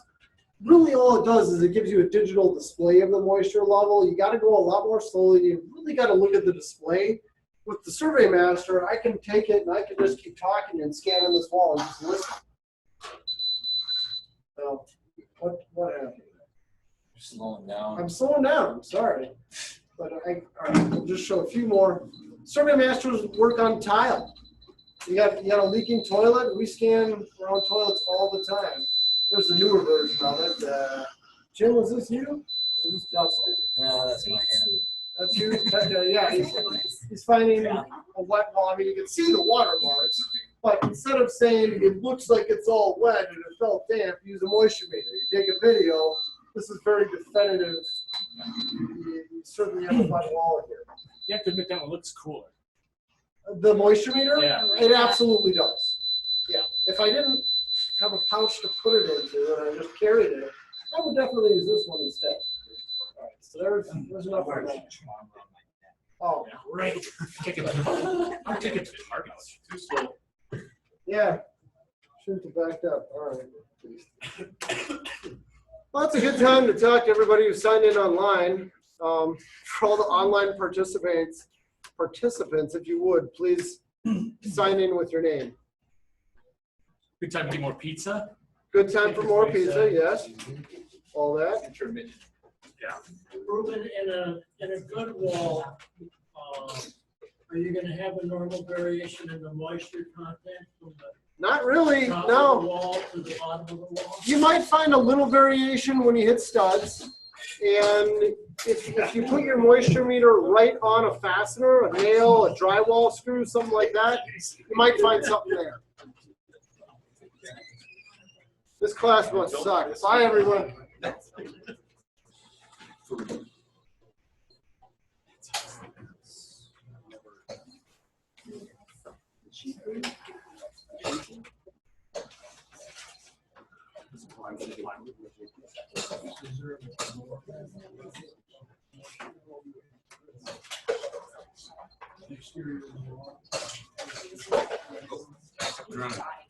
really all it does is it gives you a digital display of the moisture level. You got to go a lot more slowly. You really got to look at the display with the Survey Master, I can take it and I can just keep talking and scanning this wall and just listen. So, what happened? Slowing down. I'm slowing down, I'm sorry. But all right, I'll just show a few more. Survey Masters work on tile. You got a leaking toilet, we scan around toilets all the time. There's a newer version of it. Jim, was this you? Or this Dustin? No, that's my hand. That's you? Yeah, he's finding a wet wall. I mean, you can see the water marks, but instead of saying it looks like it's all wet and it felt damp, use a moisture meter. You take a video. This is very definitive. You certainly have a wet wall here. You have to admit that one looks cooler. The moisture meter? Yeah. It absolutely does. Yeah. If I didn't have a pouch to put it into and I just carried it, I would definitely use this one instead. All right, so there's enough of that. Oh, Great. Kick it. I'm kicking to the target. Too slow. yeah. Shouldn't have backed up. All right. Well, it's a good time to talk to everybody who signed in online. For all the online participants, if you would, please sign in with your name. Good time to get more pizza. Good time for more pizza, yes. All that. Intermittent. Yeah. Reuben, in a good wall, are you gonna have a normal variation in the moisture content from the Not really, top of the no. wall to the bottom of the wall? You might find a little variation when you hit studs. And if you put your moisture meter right on a fastener, a nail, a drywall screw, something like that, you might find something there. This class must suck. Bye, everyone.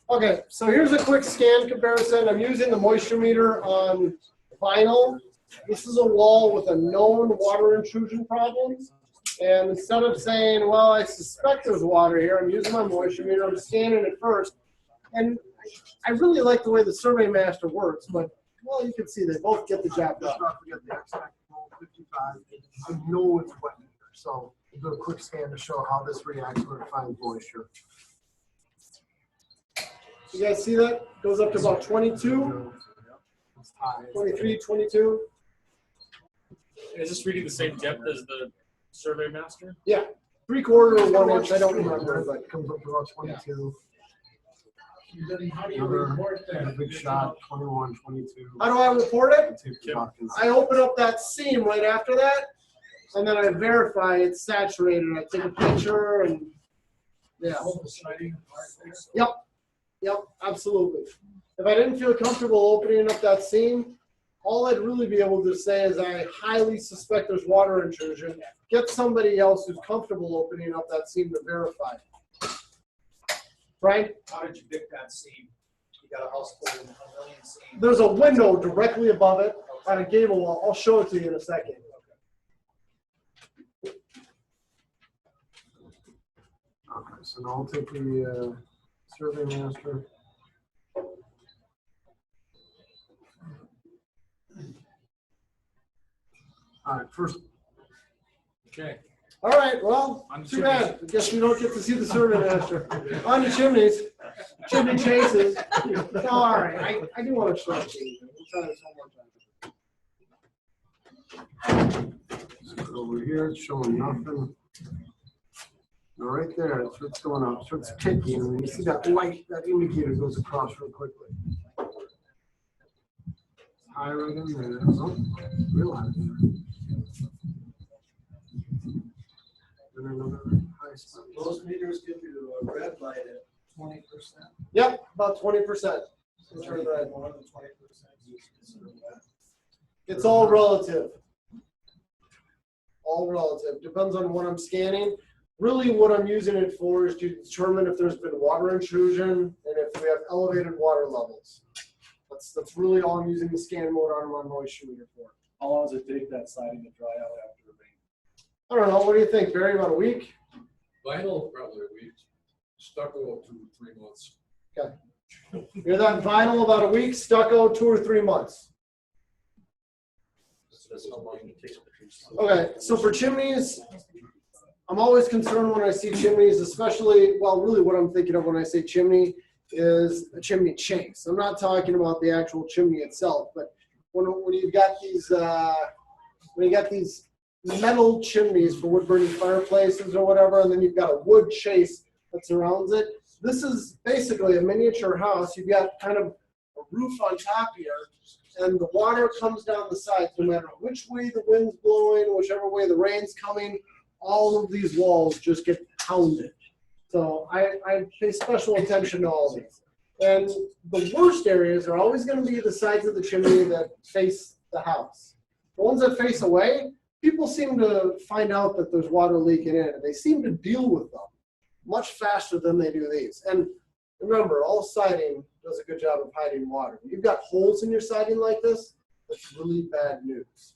Okay, so here's a quick scan comparison. I'm using the moisture meter on vinyl. This is a wall with a known water intrusion problem. And instead of saying, well, I suspect there's water here, I'm using my moisture meter, I'm scanning it first. And I really like the way the Survey Master works, but, well, you can see they both get the job done. Let's not forget the X-Factor 55. I know it's wet in here, so we'll do a quick scan to show how this reacts when it finds moisture. You guys see that? Goes up to about 22, It's high. 23, 22. Is this reading the same depth as the Survey Master? Yeah, 3/4 or 1 inch, I don't remember, but It comes up to about 22. Then how do you Another report that? big shot, 21, 22. how do I report it? Take the buckets. I open up that seam right after that, and then I verify it's saturated. I take a picture and, yeah. Yep, absolutely. If I didn't feel comfortable opening up that seam, all I'd really be able to say is I highly suspect there's water intrusion. Get somebody else who's comfortable opening up that seam to verify. Frank? How did you pick that seam? You got a house full of a million seams. There's a window directly above it on a gable wall. I'll show it to you in a second. Okay, so now I'll take the Survey Master. All right, first. Okay. All right, well, On the too bad. I guess we don't get to see the Survey Master. On the chimneys, chimney chases. All right, I do want to show it to you. We'll try this one more time. Over here, it's showing nothing. Now right there, that's what's going up. So it's ticking, and you see that light, that indicator goes across real quickly. High right in there. Oh, real high. Then another high spot. Those meters give you a red light at 20%. Yep, about 20%. Turn red more than 20%. It's all relative. All relative. Depends on what I'm scanning. Really what I'm using it for is to determine if there's been water intrusion and if we have elevated water levels. That's really all I'm using the scan mode on my moisture meter for. How long does it take that siding to dry out after the rain? I don't know. What do you think, Barry? About a week? Vinyl, probably a week. Stucco, 2 to 3 months. You're that vinyl about a week, stucco 2 or 3 months. That's how long it takes to produce. Okay, so for chimneys, I'm always concerned when I see chimneys, especially, well, really what I'm thinking of when I say chimney is a chimney chase. I'm not talking about the actual chimney itself, but when you've got these metal chimneys for wood burning fireplaces or whatever, and then you've got a wood chase that surrounds it. This is basically a miniature house. You've got kind of a roof on top here, and the water comes down the sides no matter which way the wind's blowing, whichever way the rain's coming. All of these walls just get pounded. So I pay special attention to all these. And the worst areas are always going to be the sides of the chimney that face the house. The ones that face away, people seem to find out that there's water leaking in, and they seem to deal with them much faster than they do these. And remember, all siding does a good job of hiding water. If you've got holes in your siding like this, that's really bad news.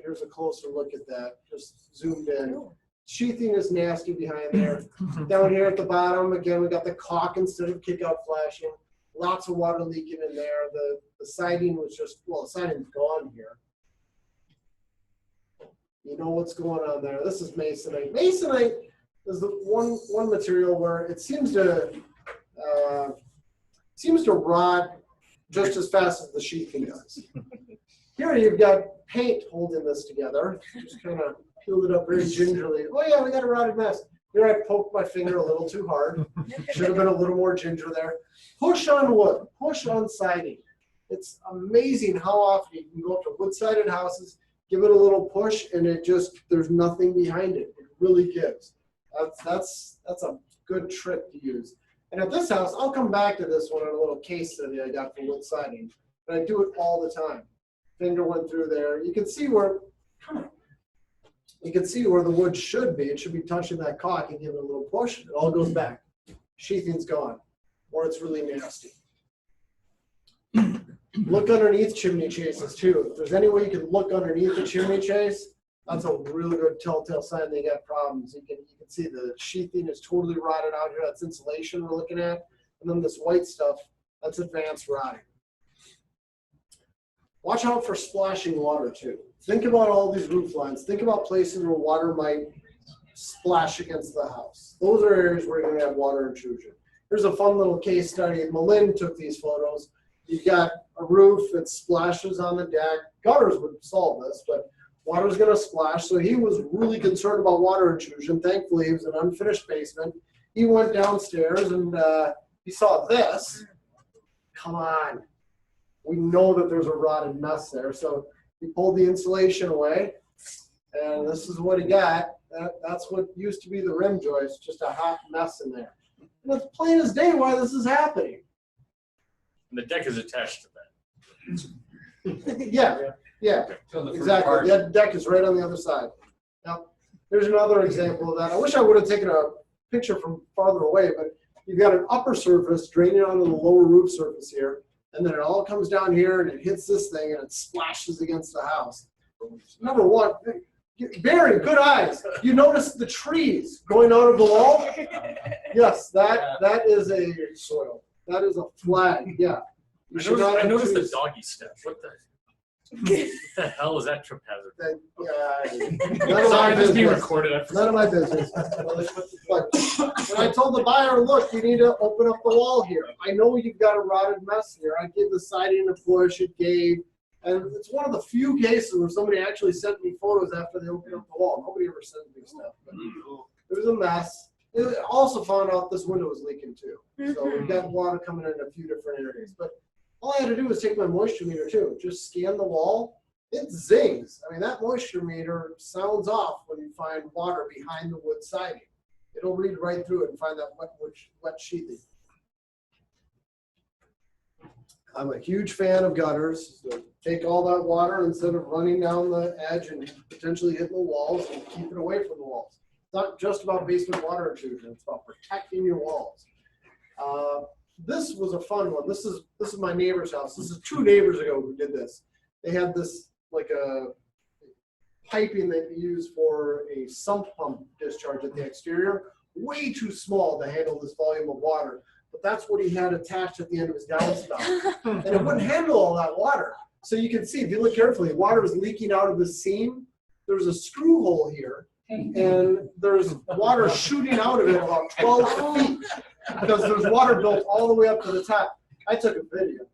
Here's a closer look at that, just zoomed in. Sheathing is nasty behind there. Down here at the bottom, again, we got the caulk instead of kick-out flashing. Lots of water leaking in there. The siding was just, well, the siding's gone here. You know what's going on there. This is masonite. Masonite is the one material where it seems to rot just as fast as the sheathing does. Here you've got paint holding this together. Just kind of peeled it up very gingerly. Oh yeah, we got a rotted mess. Here I poked my finger a little too hard. Should have been a little more ginger there. Push on wood, push on siding. It's amazing how often you can go up to wood-sided houses, give it a little push, and it just, there's nothing behind it. It really gives. That's a good trick to use. And at this house, I'll come back to this one in a little case study I got for wood siding, but I do it all the time. Finger went through there. You can see where, the wood should be. It should be touching that caulk and give it a little push. It all goes back. Sheathing's gone, or it's really nasty. Look underneath chimney chases too. If there's any way you can look underneath the chimney chase, that's a really good telltale sign they got problems. You can see the sheathing is totally rotted out here. That's insulation we're looking at. And then this white stuff, that's advanced rotting. Watch out for splashing water too. Think about all these roof lines. Think about places where water might splash against the house. Those are areas where you're going to have water intrusion. Here's a fun little case study. Malin took these photos. You've got a roof that splashes on the deck. Gutters would solve this, but water's going to splash. So he was really concerned about water intrusion. Thankfully, it was an unfinished basement. He went downstairs and he saw this. Come on. We know that there's a rotted mess there. So he pulled the insulation away, and this is what he got. That's what used to be the rim joist, just a hot mess in there. And it's plain as day why this is happening. And the deck is attached to that. Yeah, exactly. That deck is right on the other side. Now, here's another example of that. I wish I would have taken a picture from farther away, but you've got an upper surface draining onto the lower roof surface here. And then it all comes down here and it hits this thing and it splashes against the house. Number one, Barry, good eyes. You notice the trees going out of the wall? Yes, that is a soil. That is a flag. Yeah. I noticed the doggy step. What the hell is that trip hazard? Sorry, this is being recorded. None of my business. But when I told the buyer, look, you need to open up the wall here. I know you've got a rotted mess here. I gave the siding a push, it gave. And it's one of the few cases where somebody actually sent me photos after they opened up the wall. Nobody ever sent me stuff. But it was a mess. It also found out this window was leaking too. So we've got water coming in a few different areas. But all I had to do was take my moisture meter too. Just scan the wall. It zings. I mean, that moisture meter sounds off when you find water behind the wood siding. It'll read right through it and find that wet sheathing. I'm a huge fan of gutters. So take all that water instead of running down the edge and potentially hitting the walls, and keep it away from the walls. It's not just about basement water intrusion. It's about protecting your walls. This was a fun one. This is my neighbor's house. This is 2 neighbors ago who did this. They had this like a piping that you use for a sump pump discharge at the exterior, way too small to handle this volume of water. But that's what he had attached at the end of his downspout. And it wouldn't handle all that water. So you can see, if you look carefully, water is leaking out of the seam. There's a screw hole here, and there's water shooting out of it about 12 feet because there's water built all the way up to the top. I took a video.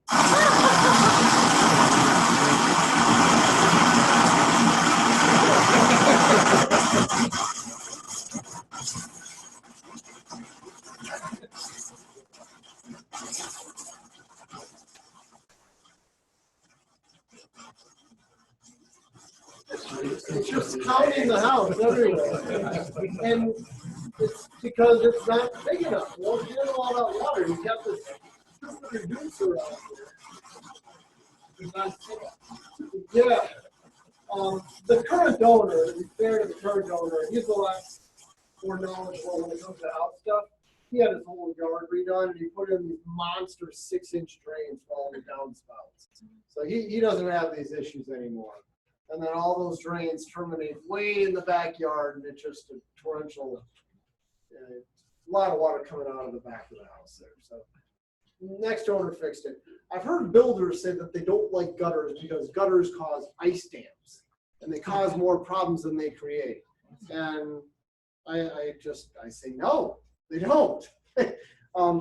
It's just counting the house everywhere. And it's because it's not big enough. You don't handle all that water. You got this stupid reducer out there. Yeah. The current donor, to be fair to the current donor, he's a lot more knowledgeable when it comes to house stuff. He had his whole yard redone, and he put in these monster 6-inch drains for all the downspouts. So he doesn't have these issues anymore. And then all those drains terminate way in the backyard, and it's just a torrential, a lot of water coming out of the back of the house there. So next owner fixed it. I've heard builders say that they don't like gutters because gutters cause ice dams, and they cause more problems than they create. And I say no, they don't.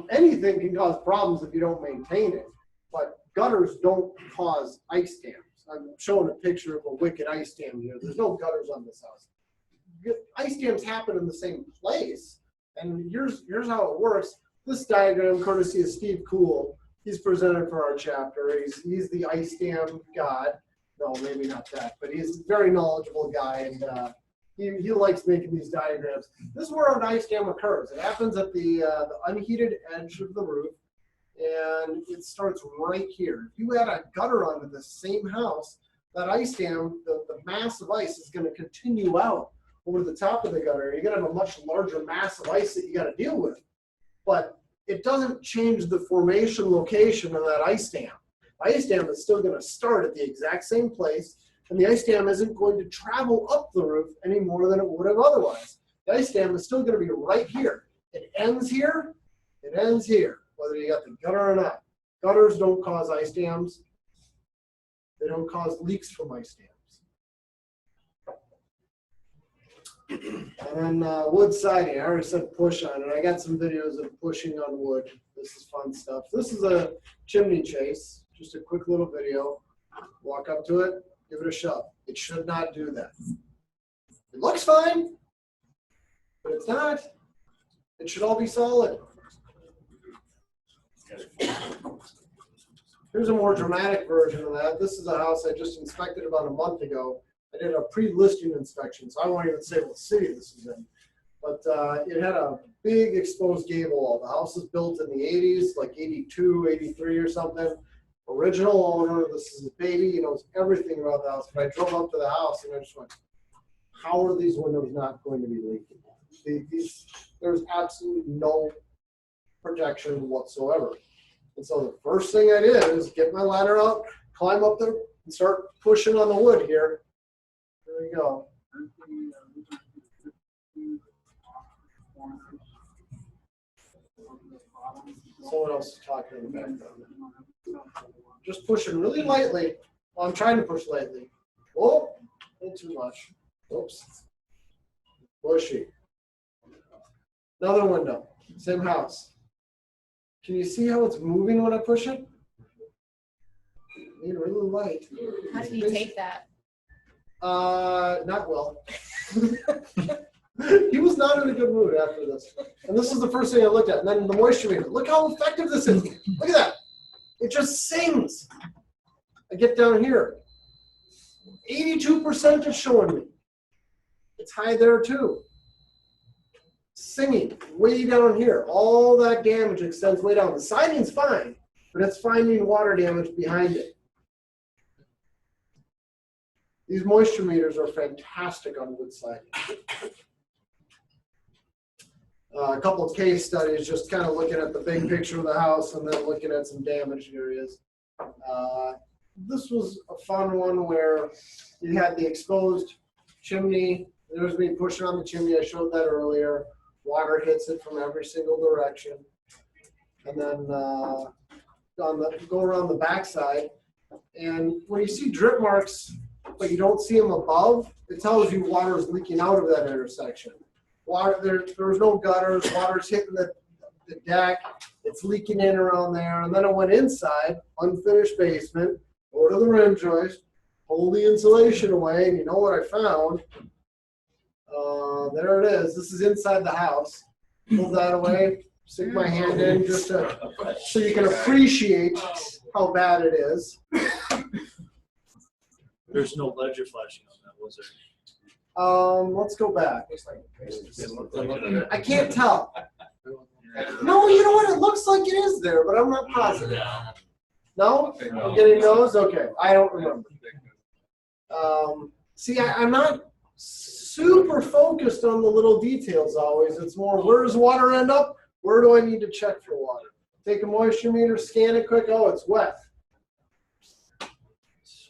Anything can cause problems if you don't maintain it, but gutters don't cause ice dams. I'm showing a picture of a wicked ice dam here. There's no gutters on this house. Ice dams happen in the same place, and here's how it works. This diagram, courtesy of Steve Cool, he's presented for our chapter. He's the ice dam god. No, maybe not that, but he's a very knowledgeable guy, and he likes making these diagrams. This is where an ice dam occurs. It happens at the unheated edge of the roof, and it starts right here. If you add a gutter onto the same house, that ice dam, the mass of ice is going to continue out over the top of the gutter. You're going to have a much larger mass of ice that you got to deal with. But it doesn't change the formation location of that ice dam. The ice dam is still going to start at the exact same place, and the ice dam isn't going to travel up the roof any more than it would have otherwise. The ice dam is still going to be right here. It ends here, it ends here, whether you got the gutter or not. Gutters don't cause ice dams. They don't cause leaks from ice dams. And then wood siding, I already said push on it. I got some videos of pushing on wood. This is fun stuff. This is a chimney chase, just a quick little video. Walk up to it, give it a shove. It should not do that. It looks fine, but it's not. It should all be solid. Here's a more dramatic version of that. This is a house I just inspected about a month ago. I did a pre-listing inspection, so I won't even say what city this is in. But it had a big exposed gable wall. The house was built in the 80s, like 82, 83 or something. Original owner, this is his baby, he knows everything about the house. But I drove up to the house and I just went, how are these windows not going to be leaking? There's absolutely no protection whatsoever. And so the first thing I did is get my ladder out, climb up there, and start pushing on the wood here. There we go. Someone else is talking in the background. Just pushing really lightly. Well, I'm trying to push lightly. Whoa, a little too much. Oops. Pushy. Another window. Same house. Can you see how it's moving when I push it? Need really light. How did you take that? Not well. He was not in a good mood after this. And this is the first thing I looked at. And then the moisture meter. Look how effective this is. Look at that. It just sings. I get down here. 82% is showing me. It's high there too. Singing way down here. All that damage extends way down. The siding's fine, but it's finding water damage behind it. These moisture meters are fantastic on wood siding. A couple of case studies, just kind of looking at the big picture of the house and then looking at some damaged areas. This was a fun one where you had the exposed chimney, there's me pushing on the chimney, I showed that earlier. Water hits it from every single direction. And then go around the backside. And when you see drip marks, but you don't see them above, it tells you water is leaking out of that intersection. Water, there's no gutters, water's hitting the deck, it's leaking in around there. And then I went inside, unfinished basement, go to the rim joist, pull the insulation away, and you know what I found? There it is. This is inside the house. Pull that away, stick my hand in just so you can appreciate how bad it is. There's no ledger flashing on that, was there? Let's go back. I can't tell. No, you know what? It looks like it is there, but I'm not positive. No? I'm getting those? Okay. I don't remember. See, I'm not super focused on the little details always. It's more, where does water end up? Where do I need to check for water? Take a moisture meter, scan it quick. Oh, it's wet.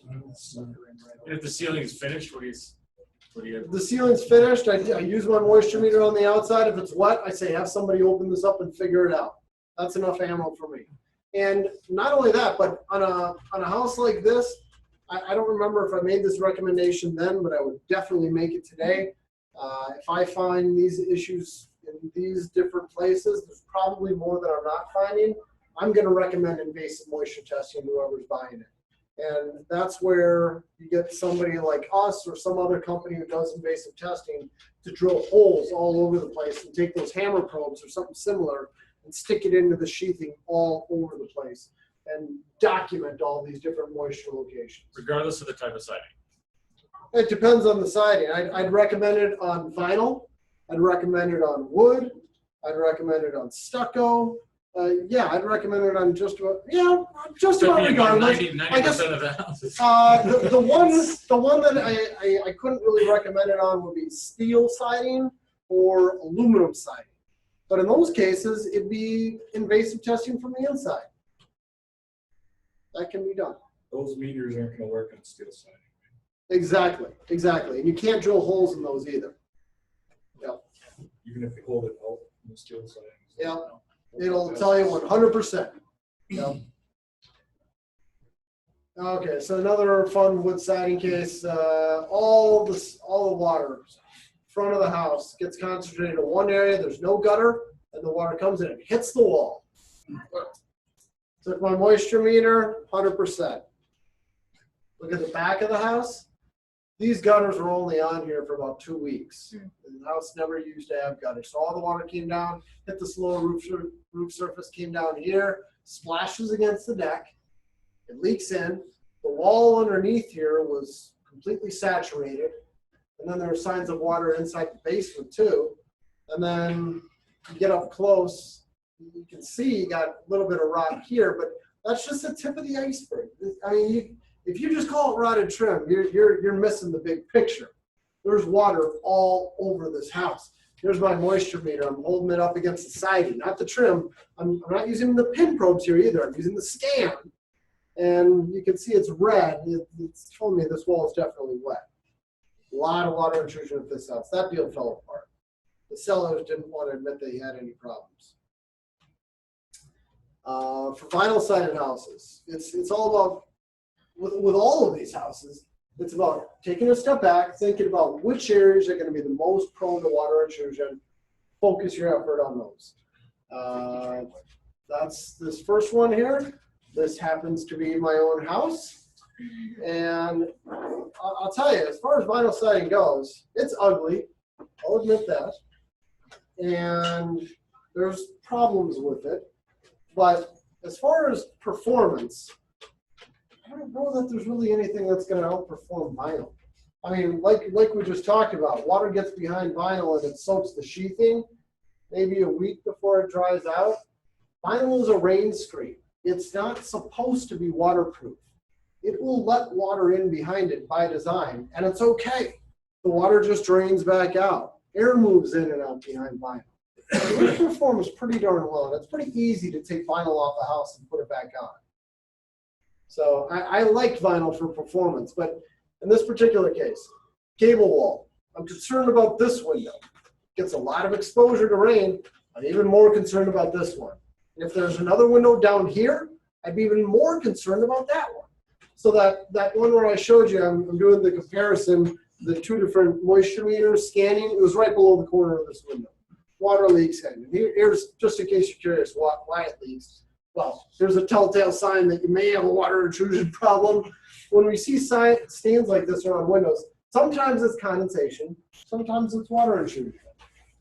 And if the ceiling is finished, what do you have? If the ceiling's finished, I use my moisture meter on the outside. If it's wet, I say have somebody open this up and figure it out. That's enough ammo for me. And not only that, but on a house like this, I don't remember if I made this recommendation then, but I would definitely make it today. If I find these issues in these different places, there's probably more that I'm not finding. I'm going to recommend invasive moisture testing to whoever's buying it. And that's where you get somebody like us or some other company who does invasive testing to drill holes all over the place and take those hammer probes or something similar and stick it into the sheathing all over the place and document all these different moisture locations. Regardless of the type of siding. It depends on the siding. I'd recommend it on vinyl. I'd recommend it on wood. I'd recommend it on stucco. Yeah, I'd recommend it on just about, just about regardless. 90% of the houses. The one that I couldn't really recommend it on would be steel siding or aluminum siding. But in those cases, it'd be invasive testing from the inside. That can be done. Those meters aren't gonna work on steel siding. Exactly. And you can't drill holes in those either. Yep. Even if you hold it out in the steel siding. Yep. It'll tell you 100%. Yep. Okay, so another fun wood siding case. All the water front of the house gets concentrated in one area. There's no gutter, and the water comes in and hits the wall. Took my moisture meter, 100%. Look at the back of the house. These gutters were only on here for about 2 weeks. The house never used to have gutters. So all the water came down, hit this lower roof surface, came down here, splashes against the deck. It leaks in. The wall underneath here was completely saturated. And then there were signs of water inside the basement too. And then you get up close, you can see you got a little bit of rot here, but that's just the tip of the iceberg. I mean, if you just call it rotted trim, you're missing the big picture. There's water all over this house. Here's my moisture meter. I'm holding it up against the siding, not the trim. I'm not using the pin probes here either. I'm using the scan. And you can see it's red. It's telling me this wall is definitely wet. A lot of water intrusion at this house. That deal fell apart. The sellers didn't want to admit they had any problems. For vinyl sided houses, it's all about, with all of these houses, it's about taking a step back, thinking about which areas are going to be the most prone to water intrusion. Focus your effort on those. That's this first one here. This happens to be my own house. And I'll tell you, as far as vinyl siding goes, it's ugly. I'll admit that. And there's problems with it. But as far as performance, I don't know that there's really anything that's going to outperform vinyl. I mean, like we just talked about, water gets behind vinyl and it soaks the sheathing maybe a week before it dries out. Vinyl is a rain screen. It's not supposed to be waterproof. It will let water in behind it by design, and it's okay. The water just drains back out. Air moves in and out behind vinyl. It performs pretty darn well, and it's pretty easy to take vinyl off the house and put it back on. So I like vinyl for performance, but in this particular case, Gable wall. I'm concerned about this window. Gets a lot of exposure to rain. I'm even more concerned about this one. And if there's another window down here, I'd be even more concerned about that one. So that one where I showed you, I'm doing the comparison, the two different moisture meters scanning. It was right below the corner of this window. Water leaks in. And here's, just in case you're curious why it leaks. Well, there's a telltale sign that you may have a water intrusion problem. When we see stains like this around windows, sometimes it's condensation, sometimes it's water intrusion.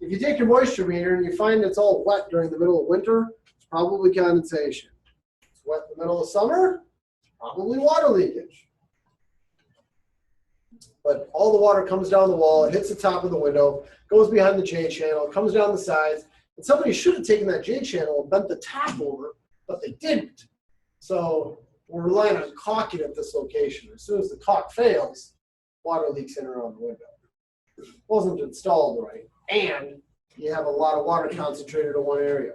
If you take your moisture meter and you find it's all wet during the middle of winter, it's probably condensation. It's wet in the middle of summer, it's probably water leakage. But all the water comes down the wall, it hits the top of the window, goes behind the J channel, comes down the sides, and somebody should have taken that J channel and bent the top over, but they didn't. So we're relying on caulking at this location. As soon as the caulk fails, water leaks in around the window. It wasn't installed right, and you have a lot of water concentrated in one area.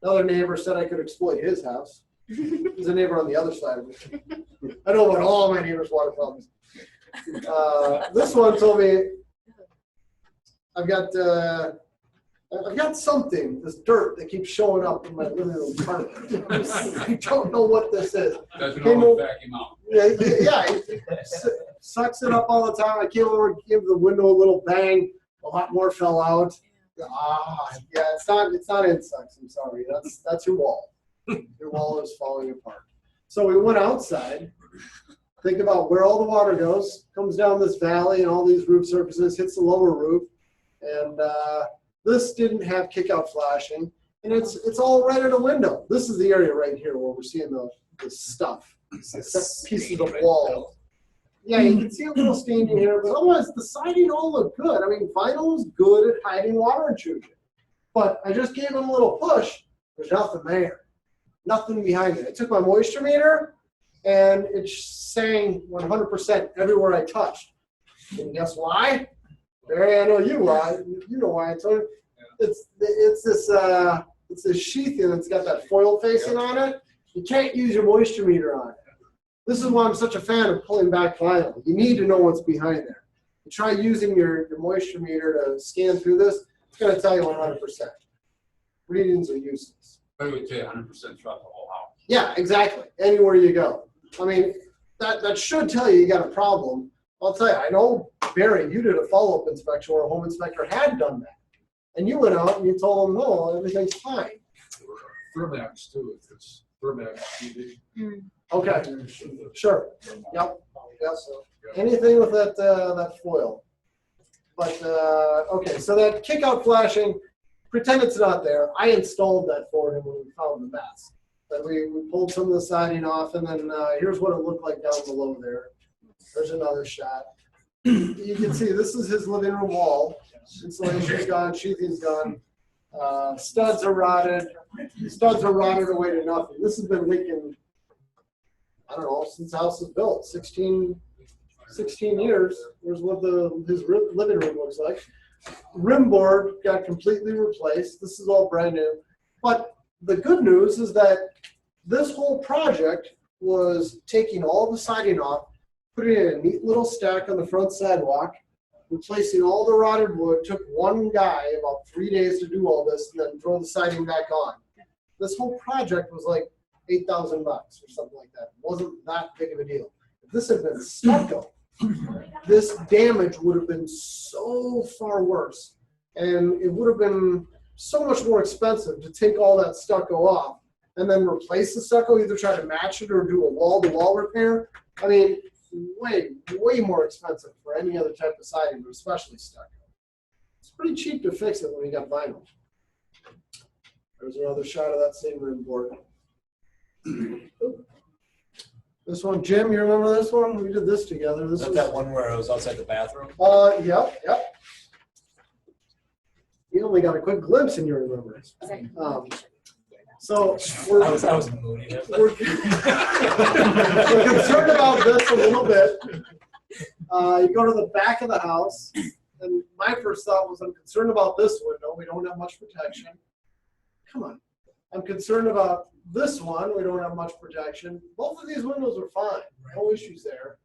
Another neighbor said I could exploit his house. There's a neighbor on the other side of it. I know about all my neighbors' water problems. This one told me I've got something, this dirt that keeps showing up in my living room carpet. I don't know what this is. Doesn't always vacuum out. Yeah, it sucks it up all the time. I came over and gave the window a little bang. A lot more fell out. Yeah, it's not insects. I'm sorry. That's your wall. Your wall is falling apart. So we went outside. Think about where all the water goes. Comes down this valley and all these roof surfaces, hits the lower roof, and this didn't have kick-out flashing, and it's all right at a window. This is the area right here where we're seeing the stuff, pieces of wall. Yeah, you can see a little stain in here, but otherwise the siding all looked good. I mean, vinyl is good at hiding water intrusion, but I just gave it a little push. There's nothing there, nothing behind it. I took my moisture meter, and it's saying 100% everywhere I touched. And guess why? Barry, I know you why. You know why I told you. It's this sheathing that's got that foil facing on it. You can't use your moisture meter on it. This is why I'm such a fan of pulling back vinyl. You need to know what's behind there. You try using your moisture meter to scan through this, it's going to tell you 100%. Readings are useless. But it would say 100% throughout the whole house. Yeah, exactly. Anywhere you go. I mean, that should tell you got a problem. I'll tell you, I know, Barry, you did a follow-up inspection where a home inspector had done that. And you went out and you told them, no, everything's fine. Thermax too, if it's Thermax TV. Okay, sure. Yep. So anything with that foil. But, okay, so that kick-out flashing, pretend it's not there. I installed that for him when we found the mess. But we pulled some of the siding off, and then here's what it looked like down below there. There's another shot. You can see this is his living room wall. Insulation's gone, sheathing's gone. Studs are rotted. Studs are rotted away to nothing. This has been leaking, I don't know, since the house was built. 16 years. Here's what his living room looks like. Rim board got completely replaced. This is all brand new. But the good news is that this whole project was taking all the siding off, putting it in a neat little stack on the front sidewalk, replacing all the rotted wood. Took one guy about 3 days to do all this and then throw the siding back on. This whole project was like $8,000 or something like that. It wasn't that big of a deal. If this had been stucco, this damage would have been so far worse. And it would have been so much more expensive to take all that stucco off and then replace the stucco, either try to match it or do a wall-to-wall repair. I mean, way more expensive for any other type of siding, but especially stucco. It's pretty cheap to fix it when you got vinyl. There's another shot of that same rim board. This one, Jim, you remember this one? We did this together. This was that one where I was outside the bathroom? Yep. You only got a quick glimpse in your remembrance. So I was moody. We're concerned about this a little bit. You go to the back of the house, and my first thought was, I'm concerned about this window. We don't have much protection. Come on. I'm concerned about this one. We don't have much protection. Both of these windows are fine. No issues there.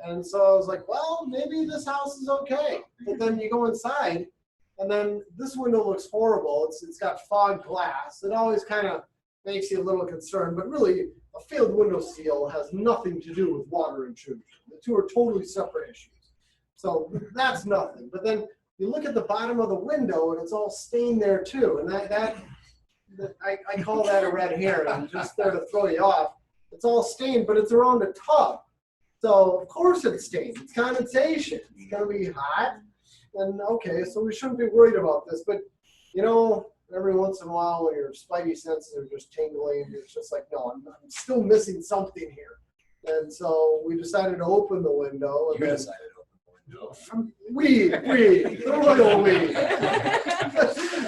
And so I was like, well, maybe this house is okay. But then you go inside, and then this window looks horrible. It's got fog glass. It always kind of makes you a little concerned, but really a failed window seal has nothing to do with water intrusion. The two are totally separate issues. So that's nothing. But then you look at the bottom of the window and it's all stained there too. And I call that a red herring, just there to throw you off. It's all stained, but it's around a tub. So of course it's stained. It's condensation. It's gonna be hot. And okay, so we shouldn't be worried about this. But you know, every once in a while when your spidey senses are just tingling, it's just like, no, I'm still missing something here. And so we decided to open the window. And You then, decided to open the window. the royal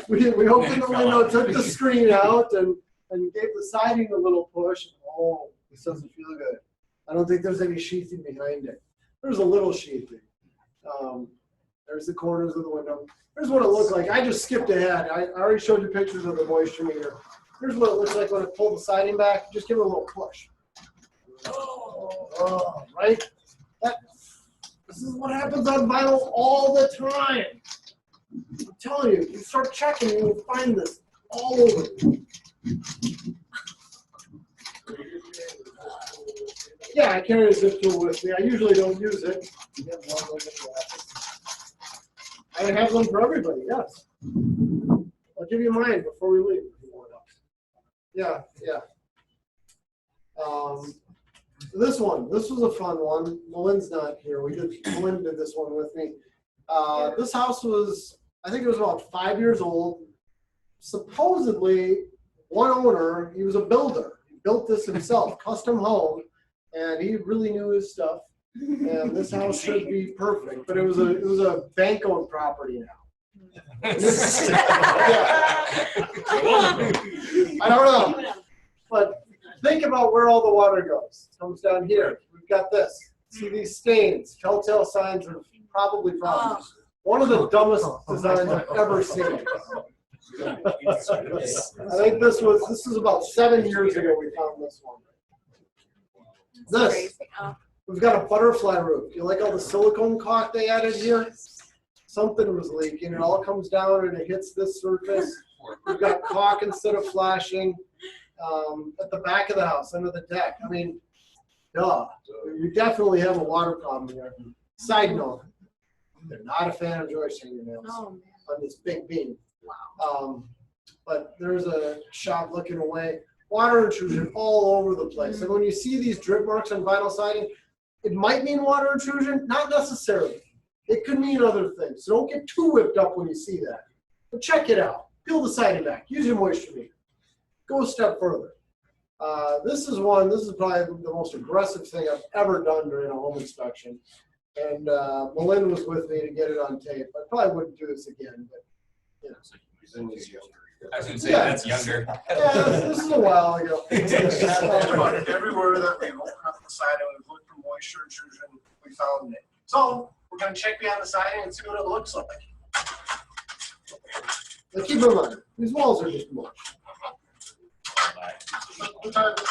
we opened the window, took the screen out, and gave the siding a little push. Oh, this doesn't feel good. I don't think there's any sheathing behind it. There's a little sheathing. There's the corners of the window. Here's what it looks like. I just skipped ahead. I already showed you pictures of the moisture meter. Here's what it looks like when I pull the siding back. Just give it a little push. Oh, right? This is what happens on vinyl all the time. I'm telling you, you start checking and you'll find this all over. Yeah, I carry a zip tool with me. I usually don't use it. I have them for everybody, yes. I'll give you mine before we leave. Yeah. This was a fun one. Melin's not here. Melin did this one with me. This house was, I think it was about 5 years old. Supposedly, one owner, he was a builder. He built this himself, custom home, and he really knew his stuff. And this house should be perfect, but it was a bank-owned property now. I don't know, but think about where all the water goes. It comes down here. We've got this. See these stains, telltale signs of probably problems. One of the dumbest designs I've ever seen. I think this was about 7 years ago we found this one. This. We've got a butterfly roof. You like all the silicone caulk they added here? Something was leaking. It all comes down and it hits this surface. We've got caulk instead of flashing at the back of the house, under the deck. I mean, duh. You definitely have a water problem here. Side note, they're not a fan of joist fingernails on this big beam. Wow. But there's a shot looking away. Water intrusion all over the place. And when you see these drip marks on vinyl siding, it might mean water intrusion, not necessarily. It could mean other things. So don't get too whipped up when you see that. But check it out. Peel the siding back. Use your moisture meter. Go a step further. This is probably the most aggressive thing I've ever done during a home inspection. And Melin was with me to get it on tape. I probably wouldn't do this again, but you know. I was going to say, that's younger. Yeah, this is a while ago. Everywhere that we opened up the siding, we looked for moisture intrusion, we found it. So we're going to check behind the siding and see what it looks like. Now keep in mind, these walls are just mush. Sometimes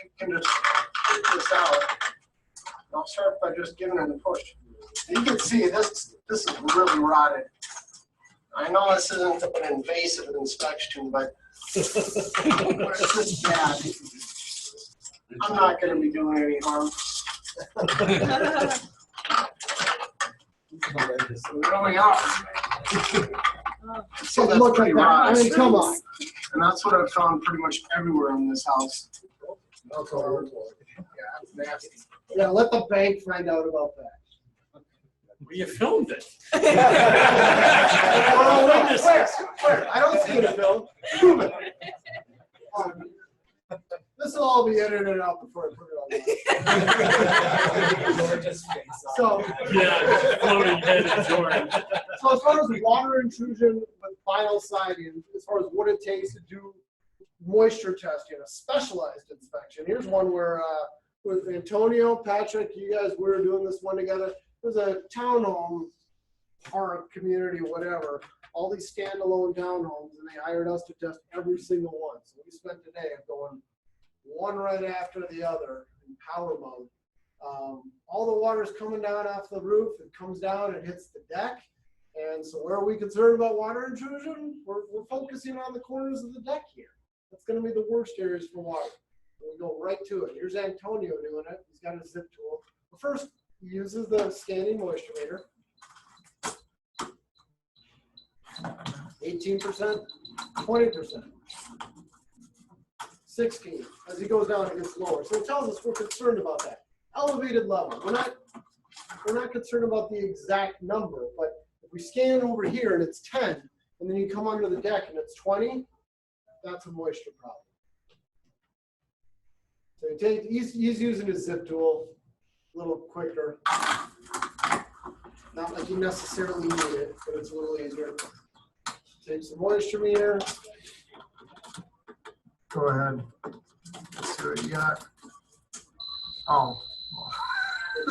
you can just take this out. I'll start by just giving it a push. You can see this is really rotted. I know this isn't an invasive inspection, but it's just bad. I'm not going to be doing any harm. Really are. So that's Look pretty at that. I rotten. mean, come on. And that's what I've found pretty much everywhere in this house. That's all we're doing. Yeah, that's nasty. Yeah, let the bank find out about that. Well, you filmed it. Where? I don't see it in film. Prove it. This will all be edited out before I put it on. So, Yeah, floating head of George. so as far as water intrusion with vinyl siding, as far as what it takes to do moisture testing, a specialized inspection. Here's one where with Antonio, Patrick, you guys were doing this one together. It was a townhome, park, community, whatever. All these standalone townhomes, and they hired us to test every single one. So we spent the day going one right after the other in power mode. All all the water's coming down off the roof, it comes down, it hits the deck. And so where are we concerned about water intrusion? We're focusing on the corners of the deck here. That's gonna be the worst areas for water. We go right to it. Here's Antonio doing it. He's got a zip tool. But first, he uses the standing moisture meter. 18%, 20%, 16. As he goes down, it gets lower. So it tells us we're concerned about that. Elevated level. We're not concerned about the exact number, but if we scan over here and it's 10, and then you come under the deck and it's 20, that's a moisture problem. So he's using his zip tool a little quicker. Not like you necessarily need it, but it's a little easier. Takes the moisture meter. Go ahead. Let's see what you got. Oh.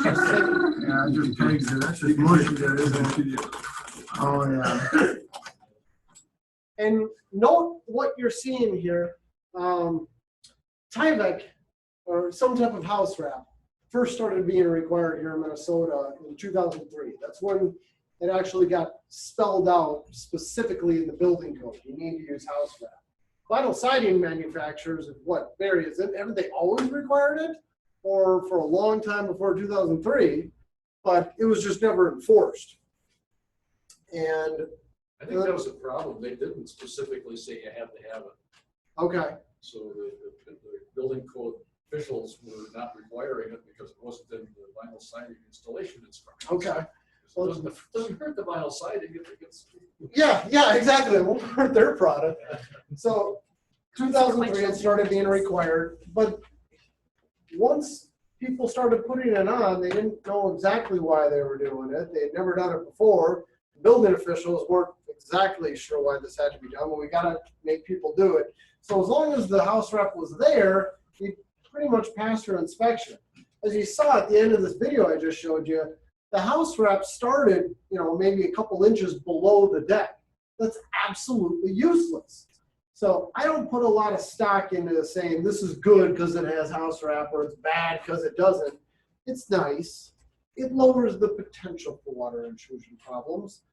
Yeah, it just pegs it. That's just moisture there, isn't it? Oh, yeah. And note what you're seeing here. Tyvek, or some type of house wrap, first started being required here in Minnesota in 2003. That's when it actually got spelled out specifically in the building code. You need to use house wrap. Vinyl siding manufacturers, what, Barry, haven't they always required it? Or for a long time before 2003, but it was just never enforced. And I think that was a problem. They didn't specifically say you have to have it. okay, So the building code officials were not requiring it because it wasn't in the vinyl siding installation instructions. okay. So it doesn't hurt the vinyl siding if it gets. Yeah, exactly. It won't hurt their product. So 2003 it started being required, but once people started putting it on, they didn't know exactly why they were doing it. They had never done it before. Building officials weren't exactly sure why this had to be done, but we got to make people do it. So as long as the house rep was there, you pretty much passed your inspection. As you saw at the end of this video I just showed you, the house rep started, maybe a couple inches below the deck. That's absolutely useless. So I don't put a lot of stock into saying this is good because it has house wrap or it's bad because it doesn't. It's nice. It lowers the potential for water intrusion problems,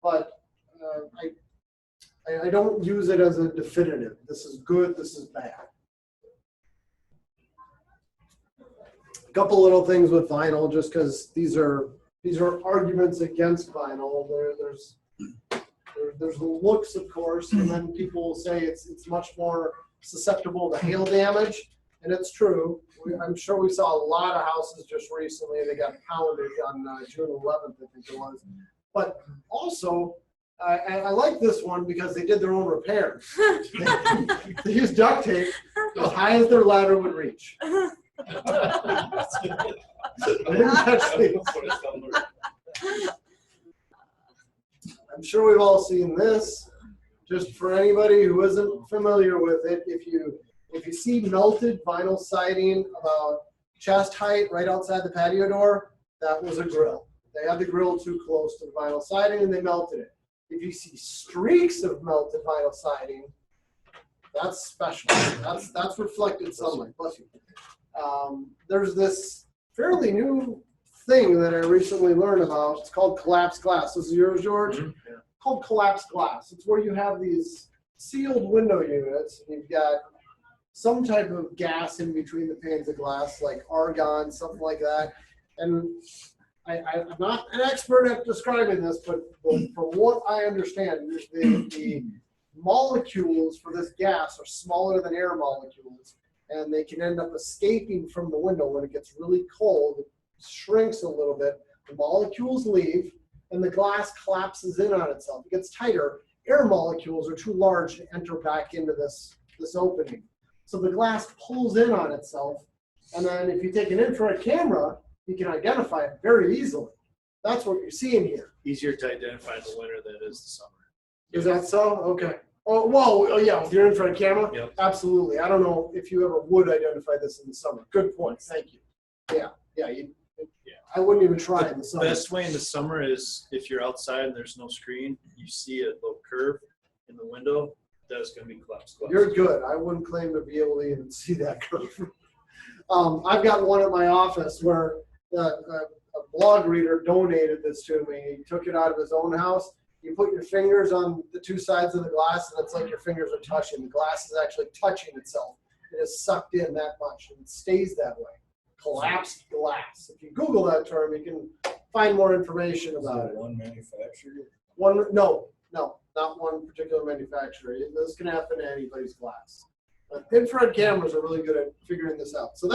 but I don't use it as a definitive. This is good, this is bad. A couple little things with vinyl, just because these are arguments against vinyl. There's the looks, of course, and then people will say it's much more susceptible to hail damage, and it's true. I'm sure we saw a lot of houses just recently. They got pounded on June 11th, I think it was. But also, I like this one because they did their own repairs. They used duct tape as high as their ladder would reach. I didn't catch these. I'm sure we've all seen this. Just for anybody who isn't familiar with it, if you see melted vinyl siding about chest height right outside the patio door, that was a grill. They had the grill too close to the vinyl siding and they melted it. If you see streaks of melted vinyl siding, that's special. That's reflected sunlight. Bless you. There's this fairly new thing that I recently learned about. It's called collapsed glass. This is yours, George? Mm-hmm. Yeah. Called collapsed glass. It's where you have these sealed window units. And you've got some type of gas in between the panes of glass, like argon, something like that. And I'm not an expert at describing this, but from what I understand, the molecules for this gas are smaller than air molecules, and they can end up escaping from the window when it gets really cold. It shrinks a little bit. The molecules leave, and the glass collapses in on itself. It gets tighter. Air molecules are too large to enter back into this opening. So the glass pulls in on itself, and then if you take an infrared camera, you can identify it very easily. That's what you're seeing here. Easier to identify the winter than it is the summer. Is that so? Okay. Oh, whoa, oh, yeah, with your infrared camera? Yep. Absolutely. I don't know if you ever would identify this in the summer. Good point. Thank you. Yeah. I wouldn't even try in the summer. The best way in the summer is if you're outside and there's no screen, you see a little curve in the window, that's going to be collapsed glass. You're good. I wouldn't claim to be able to even see that curve. I've got one at my office where a blog reader donated this to me. He took it out of his own house. You put your fingers on the two sides of the glass, and it's like your fingers are touching. The glass is actually touching itself. It is sucked in that much, and it stays that way. Collapsed glass. If you Google that term, you can find more information about it. One manufacturer? No, not one particular manufacturer. This can happen to anybody's glass. Infrared cameras are really good at figuring this out. So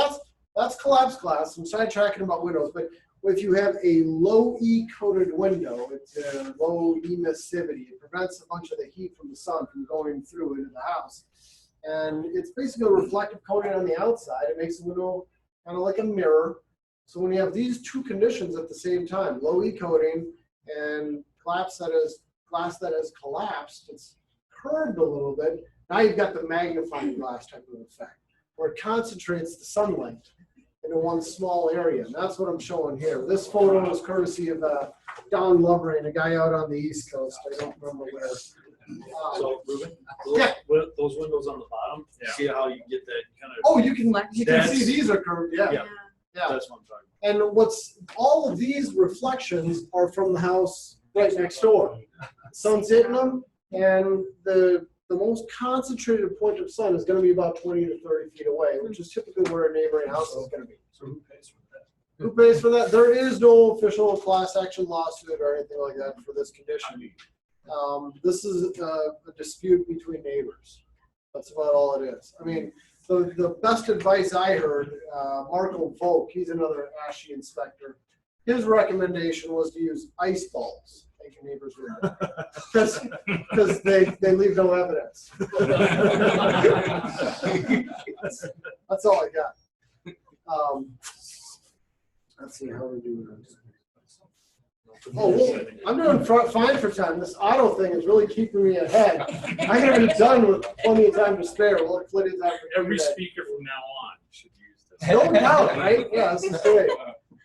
that's collapsed glass. I'm sidetracking about windows, but if you have a low E coated window, it's a low emissivity. It prevents a bunch of the heat from the sun from going through into the house. And it's basically a reflective coating on the outside. It makes the window kind of like a mirror. So when you have these two conditions at the same time, low E coating and glass that has collapsed, it's curved a little bit. Now you've got the magnifying glass type of effect, where it concentrates the sunlight into one small area. And that's what I'm showing here. This photo is courtesy of Don Lovering, a guy out on the East Coast. I don't remember where. So, Reuben, Yeah. those windows on the bottom, Yeah. see how you get that kind of. Oh, you can see That's- these are curved. Yeah. Yeah. Yeah. That's what I'm talking And all of these reflections are from the house right next door. Sun's hitting them, and the most concentrated point of sun is going to be about 20 to 30 feet away, which is typically where a neighboring house is going to be. So who pays for that? Who pays for that? There is no official class action lawsuit or anything like that for this condition. This is a dispute between neighbors. That's about all it is. I mean, the best advice I heard, Marco Volk, he's another ASHI inspector, his recommendation was to use ice balls. Make your neighbors realize. Because they leave no evidence. That's all I got. Let's see how we're doing this. Oh, well, I'm doing fine for time. This auto thing is really keeping me ahead. I'm going to be done with plenty of time to spare. We'll have plenty of time for Every Q&A. speaker from now on should use this. No doubt, right? Yeah, this is great.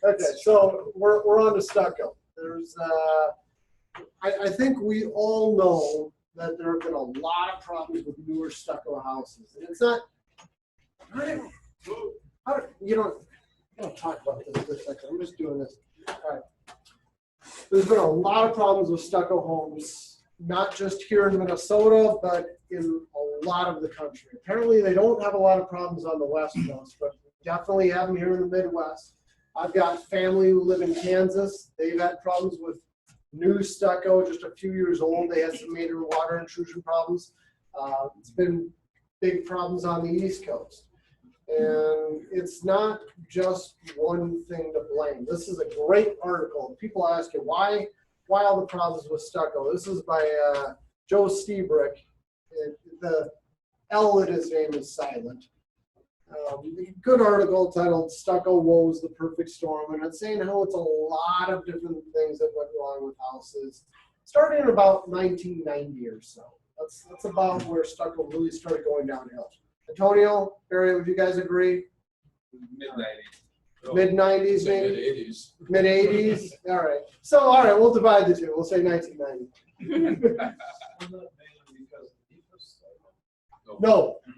Okay, so we're on to stucco. There's, I think we all know that there have been a lot of problems with newer stucco houses, and it's not. You don't talk about this for a second. I'm just doing this. All right. There's been a lot of problems with stucco homes, not just here in Minnesota, but in a lot of the country. Apparently, they don't have a lot of problems on the West Coast, but definitely have them here in the Midwest. I've got family who live in Kansas. They've had problems with new stucco, just a few years old. They had some major water intrusion problems. It's been big problems on the East Coast. And it's not just one thing to blame. This is a great article. People ask you, why all the problems with stucco? This is by Joe Stebrick. The L in his name is silent. Good article titled Stucco Woes, the Perfect Storm. And it's saying how it's a lot of different things that went wrong with houses, starting in about 1990 or so. That's about where stucco really started going downhill. Antonio, Barry, would you guys agree? Mid-90s. Mid-90s, maybe? Mid-80s. Mid-80s? All right. So, all right, we'll divide the two. We'll say 1990.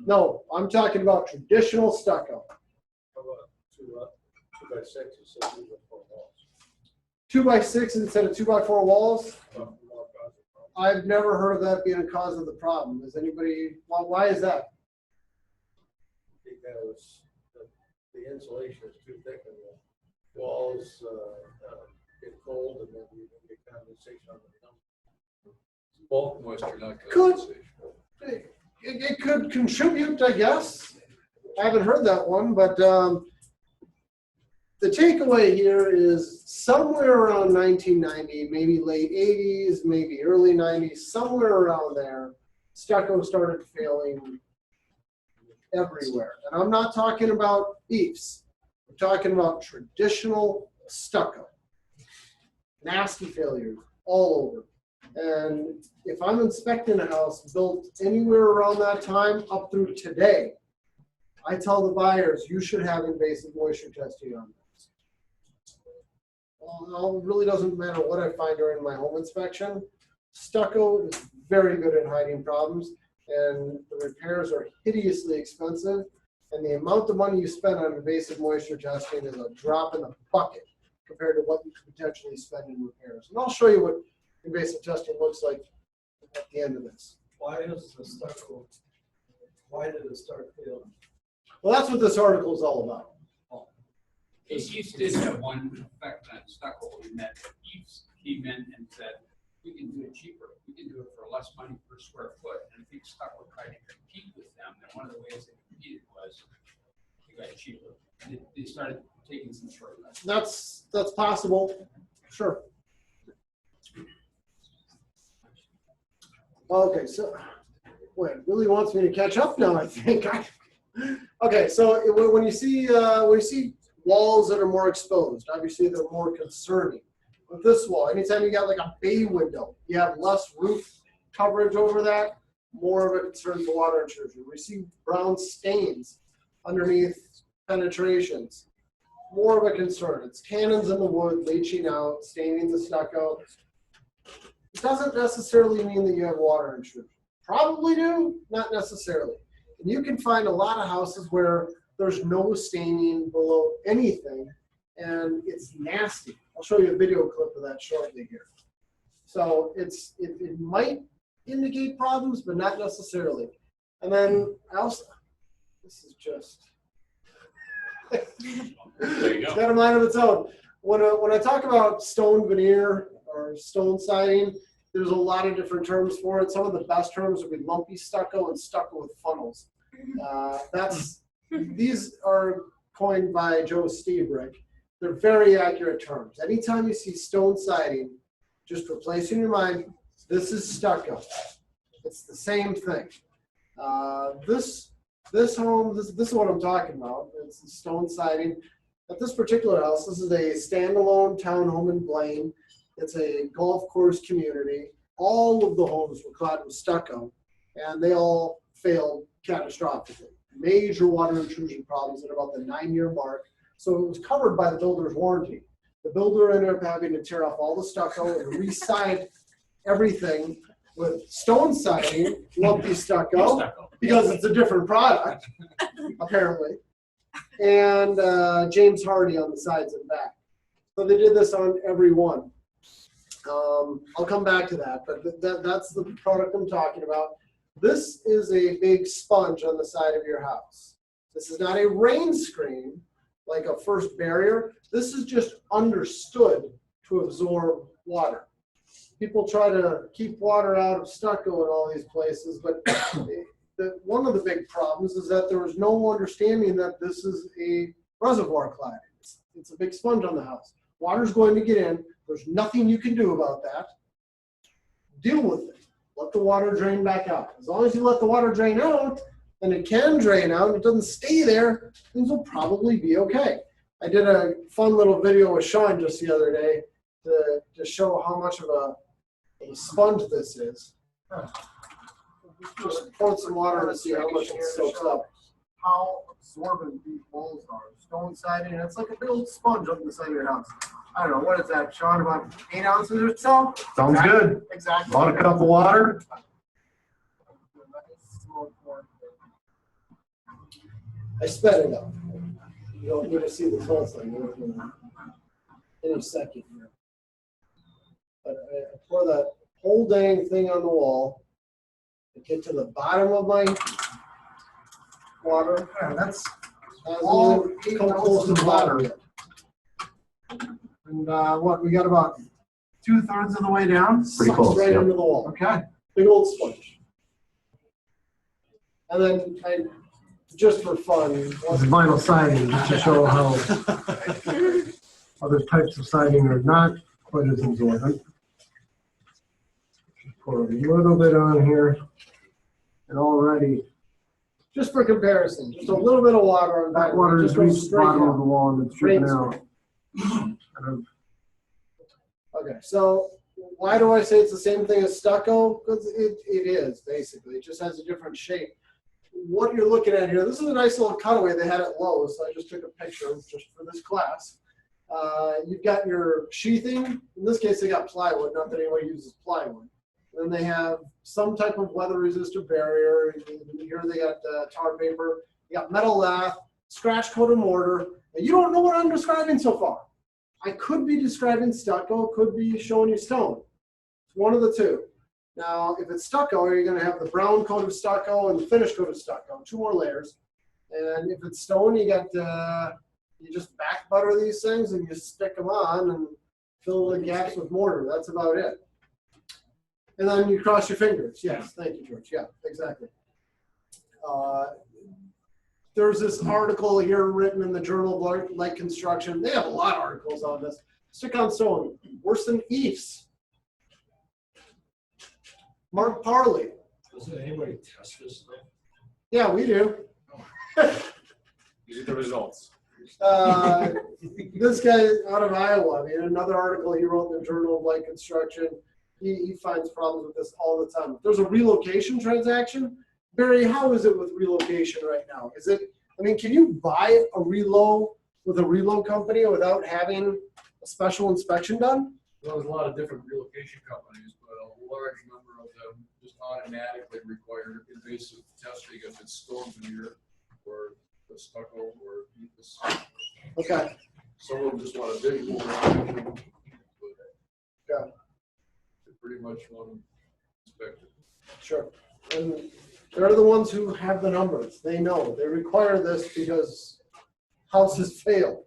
No, I'm talking about traditional stucco. How about 2x6 instead of 2x4 walls? 2x6 instead of 2x4 walls? I've never heard of that being a cause of the problem. Is anybody, why is that? Because the insulation is too thick and the walls get cold and then you get condensation on the Bulk moisture, not Could- condensation. It could contribute, I guess. I haven't heard that one, but the takeaway here is somewhere around 1990, maybe late 80s, maybe early 90s, somewhere around there, stucco started failing everywhere. And I'm not talking about beefs. I'm talking about traditional stucco. Nasty failures all over. And if I'm inspecting a house built anywhere around that time up through today, I tell the buyers, you should have invasive moisture testing on this. Well, it really doesn't matter what I find during my home inspection. Stucco is very good at hiding problems, and the repairs are hideously expensive. And the amount of money you spend on invasive moisture testing is a drop in the bucket compared to what you could potentially spend in repairs. And I'll show you what invasive testing looks like at the end of this. Why is the stucco, why did it start failing? Well, that's what this article is all about. ASHI did have one effect on stucco in that he came in and said, we can do it cheaper. We can do it for less money per square foot. And I think stucco tried to compete with them. And one of the ways they competed was you got cheaper. And they started taking some shortcuts. That's possible. Sure. Okay, so boy, it really wants me to catch up now, I think. Okay, so when you see walls that are more exposed, obviously they're more concerning. With this wall, anytime you got like a bay window, you have less roof coverage over that, more of a concern for water intrusion. We see brown stains underneath penetrations, more of a concern. It's tannins in the wood leaching out, staining the stucco. It doesn't necessarily mean that you have water intrusion. Probably do, not necessarily. And you can find a lot of houses where there's no staining below anything, and it's nasty. I'll show you a video clip of that shortly here. So it might indicate problems, but not necessarily. And then this is just, it's got a mind of its own. When I talk about stone veneer or stone siding, there's a lot of different terms for it. Some of the best terms would be lumpy stucco and stucco with funnels. These are coined by Joe Stebrick. They're very accurate terms. Anytime you see stone siding, just replace in your mind, this is stucco. It's the same thing. This home, this is what I'm talking about. It's the stone siding. At this particular house, this is a standalone townhome in Blaine. It's a golf course community. All of the homes were clad with stucco, and they all failed catastrophically. Major water intrusion problems at about the 9-year mark. So it was covered by the builder's warranty. The builder ended up having to tear off all the stucco and re-side everything with stone siding, lumpy stucco, because it's a different product, apparently. And James Hardy on the sides and back. So they did this on every one. I'll come back to that, but that's the product I'm talking about. This is a big sponge on the side of your house. This is not a rain screen like a first barrier. This is just understood to absorb water. People try to keep water out of stucco in all these places, but one of the big problems is that there was no understanding that this is a reservoir clad. It's a big sponge on the house. Water's going to get in. There's nothing you can do about that. Deal with it. Let the water drain back out. As long as you let the water drain out, and it can drain out, and it doesn't stay there, things will probably be okay. I did a fun little video with Sean just the other day to show how much of a sponge this is. Just pour some water to see how much it soaks up. How absorbent these walls are. Stone siding, and it's like a big old sponge on the side of your house. I don't know, what is that, Sean, about 8 ounces or so? Sounds good. Exactly. About a cup of water. I sped it up. You don't need to see the whole thing in a second here. But I pour that whole dang thing on the wall. I get to the bottom of my water. Yeah, that's all come close to water. And what, we got about 2/3 of the way down? Pretty close, right into the wall. Okay. Big old sponge. And then just for fun, This is vinyl siding, just to show how other types of siding are not quite as absorbent. Just pour a little bit on here, and already just for comparison, just a little bit of water on that water has reached the bottom of the wall and it's dripping out. Okay, so why do I say it's the same thing as stucco? Because it is, basically. It just has a different shape. What you're looking at here, this is a nice little cutaway they had at Lowe's, so I just took a picture just for this class. You've got your sheathing. In this case, they got plywood, not that anybody uses plywood. Then they have some type of weather-resistant barrier. Here they got tar paper. You got metal lath, scratch coated mortar, and you don't know what I'm describing so far. I could be describing stucco, could be showing you stone. It's one of the two. Now, if it's stucco, you're going to have the brown coat of stucco and the finish coat of stucco, 2 more layers. And if it's stone, you got you just back butter these things and you stick them on and fill the gaps with mortar. That's about it. And then you cross your fingers. Yes, thank you, George. Yeah, exactly. There's this article here written in the Journal of Light Construction. They have a lot of articles on this. Stick on stone, worse than EIFS. Mark Parley. Doesn't anybody test this stuff? Yeah, we do. These are the results. This guy out of Iowa, another article he wrote in the Journal of Light Construction, he finds problems with this all the time. If there's a relocation transaction, Barry, how is it with relocation right now? Is it, can you buy a relo with a relo company without having a special inspection done? Well, there's a lot of different relocation companies, but a large number of them just automatically require invasive testing if it's stone veneer or the stucco or EIFS. Okay. Some of them just want to dig more. Yeah. They pretty much want to inspect it. Sure. And they're the ones who have the numbers. They know. They require this because houses fail.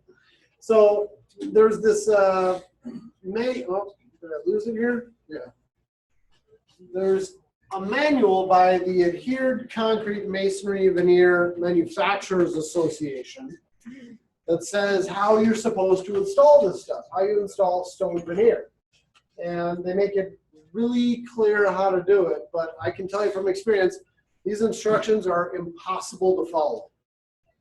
So there's this did I lose it here? Yeah. There's a manual by the Adhered Concrete Masonry Veneer Manufacturers Association that says how you're supposed to install this stuff, how you install stone veneer. And they make it really clear how to do it, but I can tell you from experience, these instructions are impossible to follow.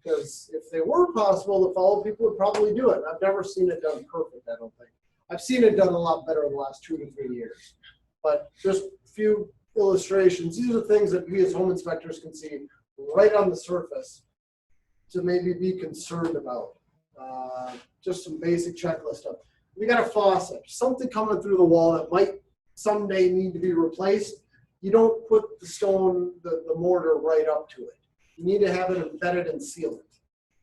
Because if they were possible to follow, people would probably do it. I've never seen it done perfect, I don't think. I've seen it done a lot better in the last 2 to 3 years. But just a few illustrations. These are things that we as home inspectors can see right on the surface to maybe be concerned about. Just some basic checklist stuff. We got a faucet, something coming through the wall that might someday need to be replaced. You don't put the stone, the mortar right up to it. You need to have it embedded and seal it.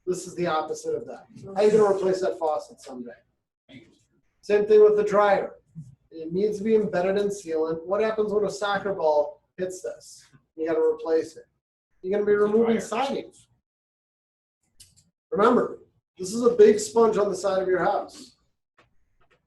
This is the opposite of that. How are you going to replace that faucet someday? Same thing with the dryer. It needs to be embedded in sealant. What happens when a soccer ball hits this? You got to replace it. You're going to be removing siding. Remember, this is a big sponge on the side of your house.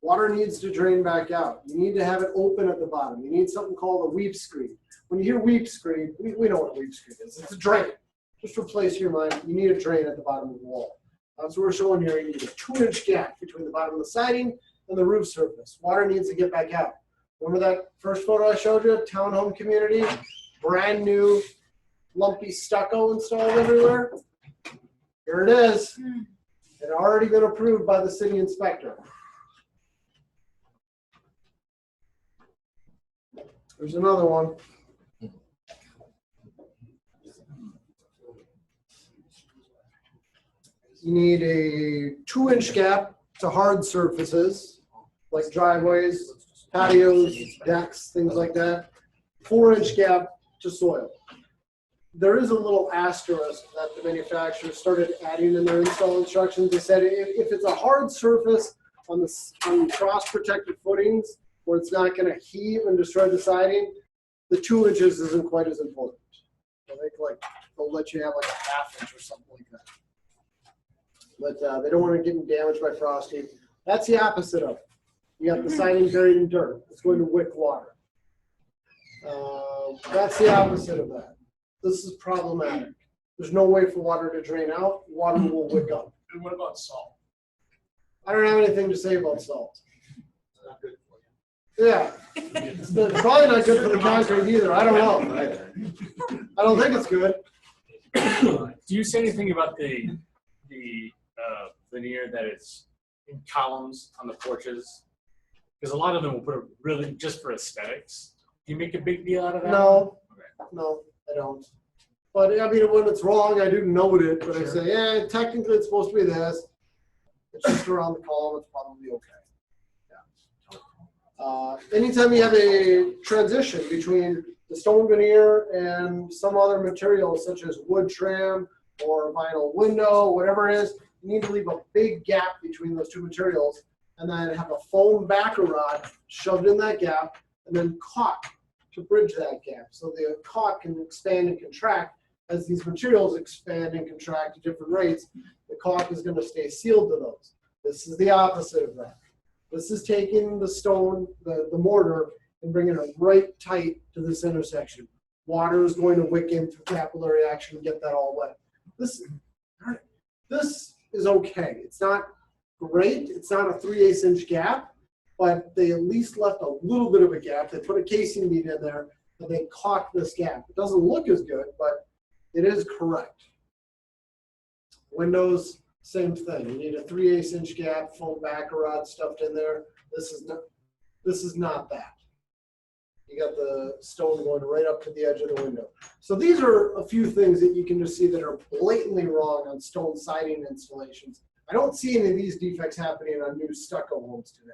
Water needs to drain back out. You need to have it open at the bottom. You need something called a weep screen. When you hear weep screen, we know what a weep screen is. It's a drain. Just replace your mind. You need a drain at the bottom of the wall. That's what we're showing here. You need a 2-inch gap between the bottom of the siding and the roof surface. Water needs to get back out. Remember that first photo I showed you? Townhome community, brand new lumpy stucco installed everywhere. Here it is. It had already been approved by the city inspector. There's another one. You need a 2-inch gap to hard surfaces, like driveways, patios, decks, things like that. 4-inch gap to soil. There is a little asterisk that the manufacturers started adding in their install instructions. They said if it's a hard surface on cross-protected footings where it's not going to heave and destroy the siding, the 2 inches isn't quite as important. I think they'll let you have like a 1/2 inch or something like that. But they don't want to get damaged by frosting. That's the opposite of it. You got the siding buried in dirt. It's going to wick water. That's the opposite of that. This is problematic. There's no way for water to drain out. Water will wick up. And what about salt? I don't have anything to say about salt. It's not good for you. Yeah. It's probably not good for the concrete either. I don't know. I don't think it's good. Do you say anything about the veneer that is in columns on the porches? Because a lot of them will put it really just for aesthetics. Do you make a big deal out of that? No. No, I don't. But I mean, when it's wrong, I do note it. But I say, yeah, technically it's supposed to be this. It's just around the column. It's probably okay. Yeah. Anytime you have a transition between the stone veneer and some other material, such as wood trim or vinyl window, whatever it is, you need to leave a big gap between those two materials, and then have a foam backer rod shoved in that gap, and then caulk to bridge that gap. So the caulk can expand and contract as these materials expand and contract at different rates. The caulk is going to stay sealed to those. This is the opposite of that. This is taking the stone, the mortar, and bringing it right tight to this intersection. Water is going to wick in through capillary action and get that all wet. This is okay. It's not great. It's not a 3/8 inch gap, but they at least left a little bit of a gap. They put a casing bead in there, and they caulked this gap. It doesn't look as good, but it is correct. Windows, same thing. You need a 3/8 inch gap, foam backer rod stuffed in there. This is not that. You got the stone going right up to the edge of the window. So these are a few things that you can just see that are blatantly wrong on stone siding installations. I don't see any of these defects happening on new stucco homes today.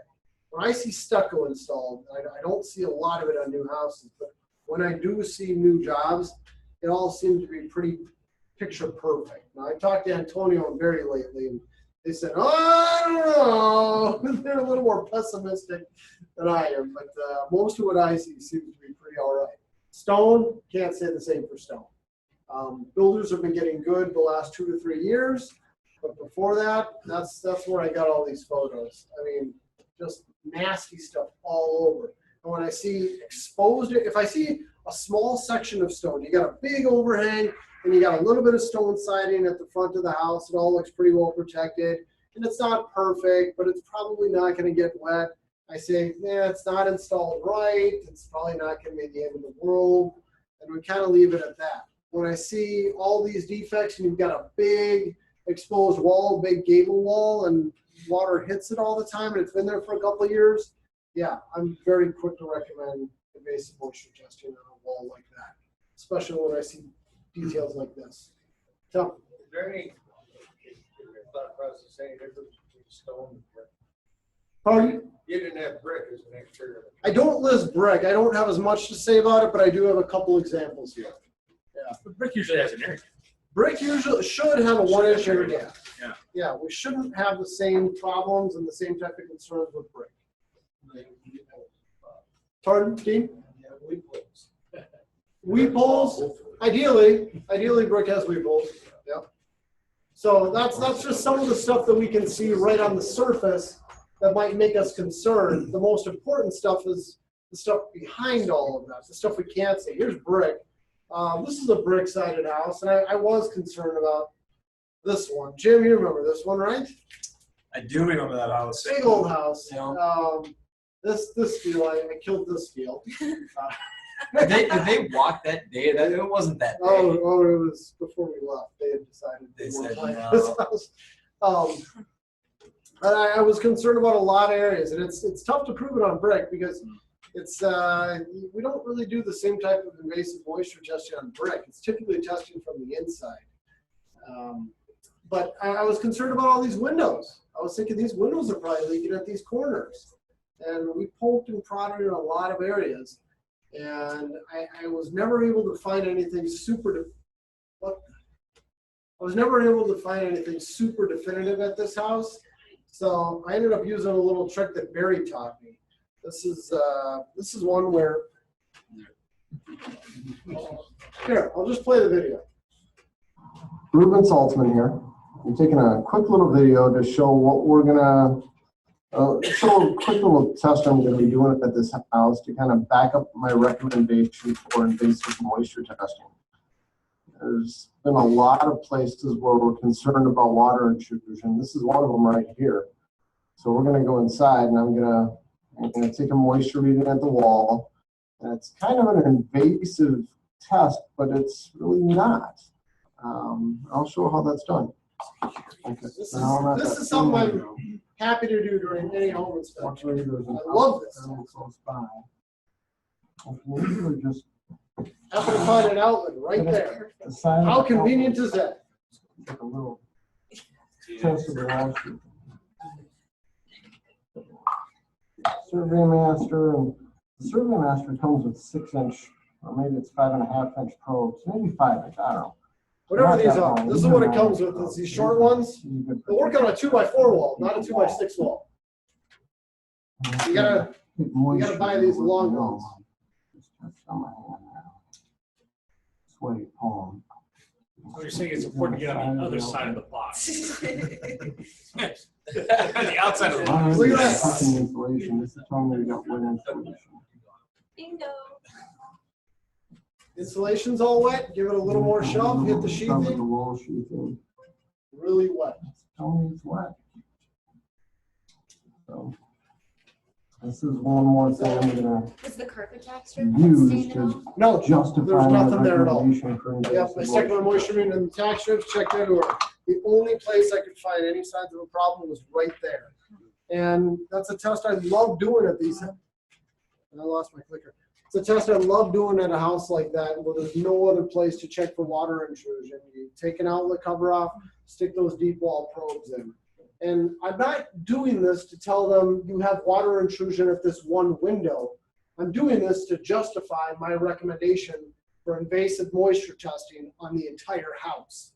When I see stucco installed, I don't see a lot of it on new houses, but when I do see new jobs, it all seems to be pretty picture perfect. Now, I talked to Antonio and Barry lately, and they said, oh, I don't know. They're a little more pessimistic than I am, but most of what I see seems to be pretty all right. Stone, can't say the same for stone. Builders have been getting good the last 2 to 3 years, but before that, that's where I got all these photos. I mean, just nasty stuff all over. And when I see exposed, if I see a small section of stone, you got a big overhang, and you got a little bit of stone siding at the front of the house. It all looks pretty well protected, and it's not perfect, but it's probably not going to get wet. I say, yeah, it's not installed right. It's probably not going to be the end of the world, and we kind of leave it at that. When I see all these defects, and you've got a big exposed wall, big gable wall, and water hits it all the time, and it's been there for a couple of years, yeah, I'm very quick to recommend invasive moisture testing on a wall like that, especially when I see details like this. So, Is there any thought process, any difference between stone and brick? pardon? You didn't have brick as an exterior. I don't list brick. I don't have as much to say about it, but I do have a couple examples here. Yeah. But brick usually has an air gap. Brick usually should have a 1-inch air gap. Yeah. Yeah, we shouldn't have the same problems and the same type of concerns with brick. Pardon, Dean? Yeah, weed holes. Weep holes? Ideally, brick has weep holes. Yep. So that's just some of the stuff that we can see right on the surface that might make us concerned. The most important stuff is the stuff behind all of that, the stuff we can't see. Here's brick. This is a brick-sided house, and I was concerned about this one. Jim, you remember this one, right? I do remember that house. Big old house. Yeah. This field, I killed this field. Did they walk that day? It wasn't that day. Oh, it was before we left. They had decided They weren't said playing no. this house. But I was concerned about a lot of areas, and it's tough to prove it on brick because it's we don't really do the same type of invasive moisture testing on brick. It's typically testing from the inside. But I was concerned about all these windows. I was thinking these windows are probably leaking at these corners, and we poked and prodded in a lot of areas. And I was never able to find anything super definitive at this house. So I ended up using a little trick that Barry taught me. This is one where here, I'll just play the video. Reuben Saltzman here. I'm taking a quick little video to show what we're gonna show a quick little test I'm going to be doing at this house to kind of back up my recommendation for invasive moisture testing. There's been a lot of places where we're concerned about water intrusion. This is one of them right here. So we're going to go inside, and I'm going to take a moisture reading at the wall. And it's kind of an invasive test, but it's really not. I'll show how that's done. Okay. This is something I'm happy to do during any home inspection. I love this. Close by. Just happen to find an outlet right there. How convenient is that? Like a little test of the wall sheet. Survey master, and the survey master comes with 6-inch, or maybe it's 5.5-inch probes, maybe 5-inch, I don't know. Whatever these are, this is what it comes with. It's these short ones. They're working on a 2x4 wall, not a 2x6 wall. You gotta buy these long ones. So you're saying it's important to get on the other side of the box. The outside of the box. Look at that. Bingo. Insulation's all wet. Give it a little more shove. Hit the sheathing. Really wet. It's wet. So this is one more thing I'm gonna Is the carpet texture use staying at all? to No, justify there's my nothing there at all. recommendation for Yep, I invasive checked my moisture. moisture meter and the tax strips, checked everywhere. The only place I could find any signs of a problem was right there. And that's a test I love doing at these. And I lost my clicker. It's a test I love doing at a house like that where there's no other place to check for water intrusion. You take an outlet cover off, stick those deep wall probes in. And I'm not doing this to tell them you have water intrusion at this one window. I'm doing this to justify my recommendation for invasive moisture testing on the entire house.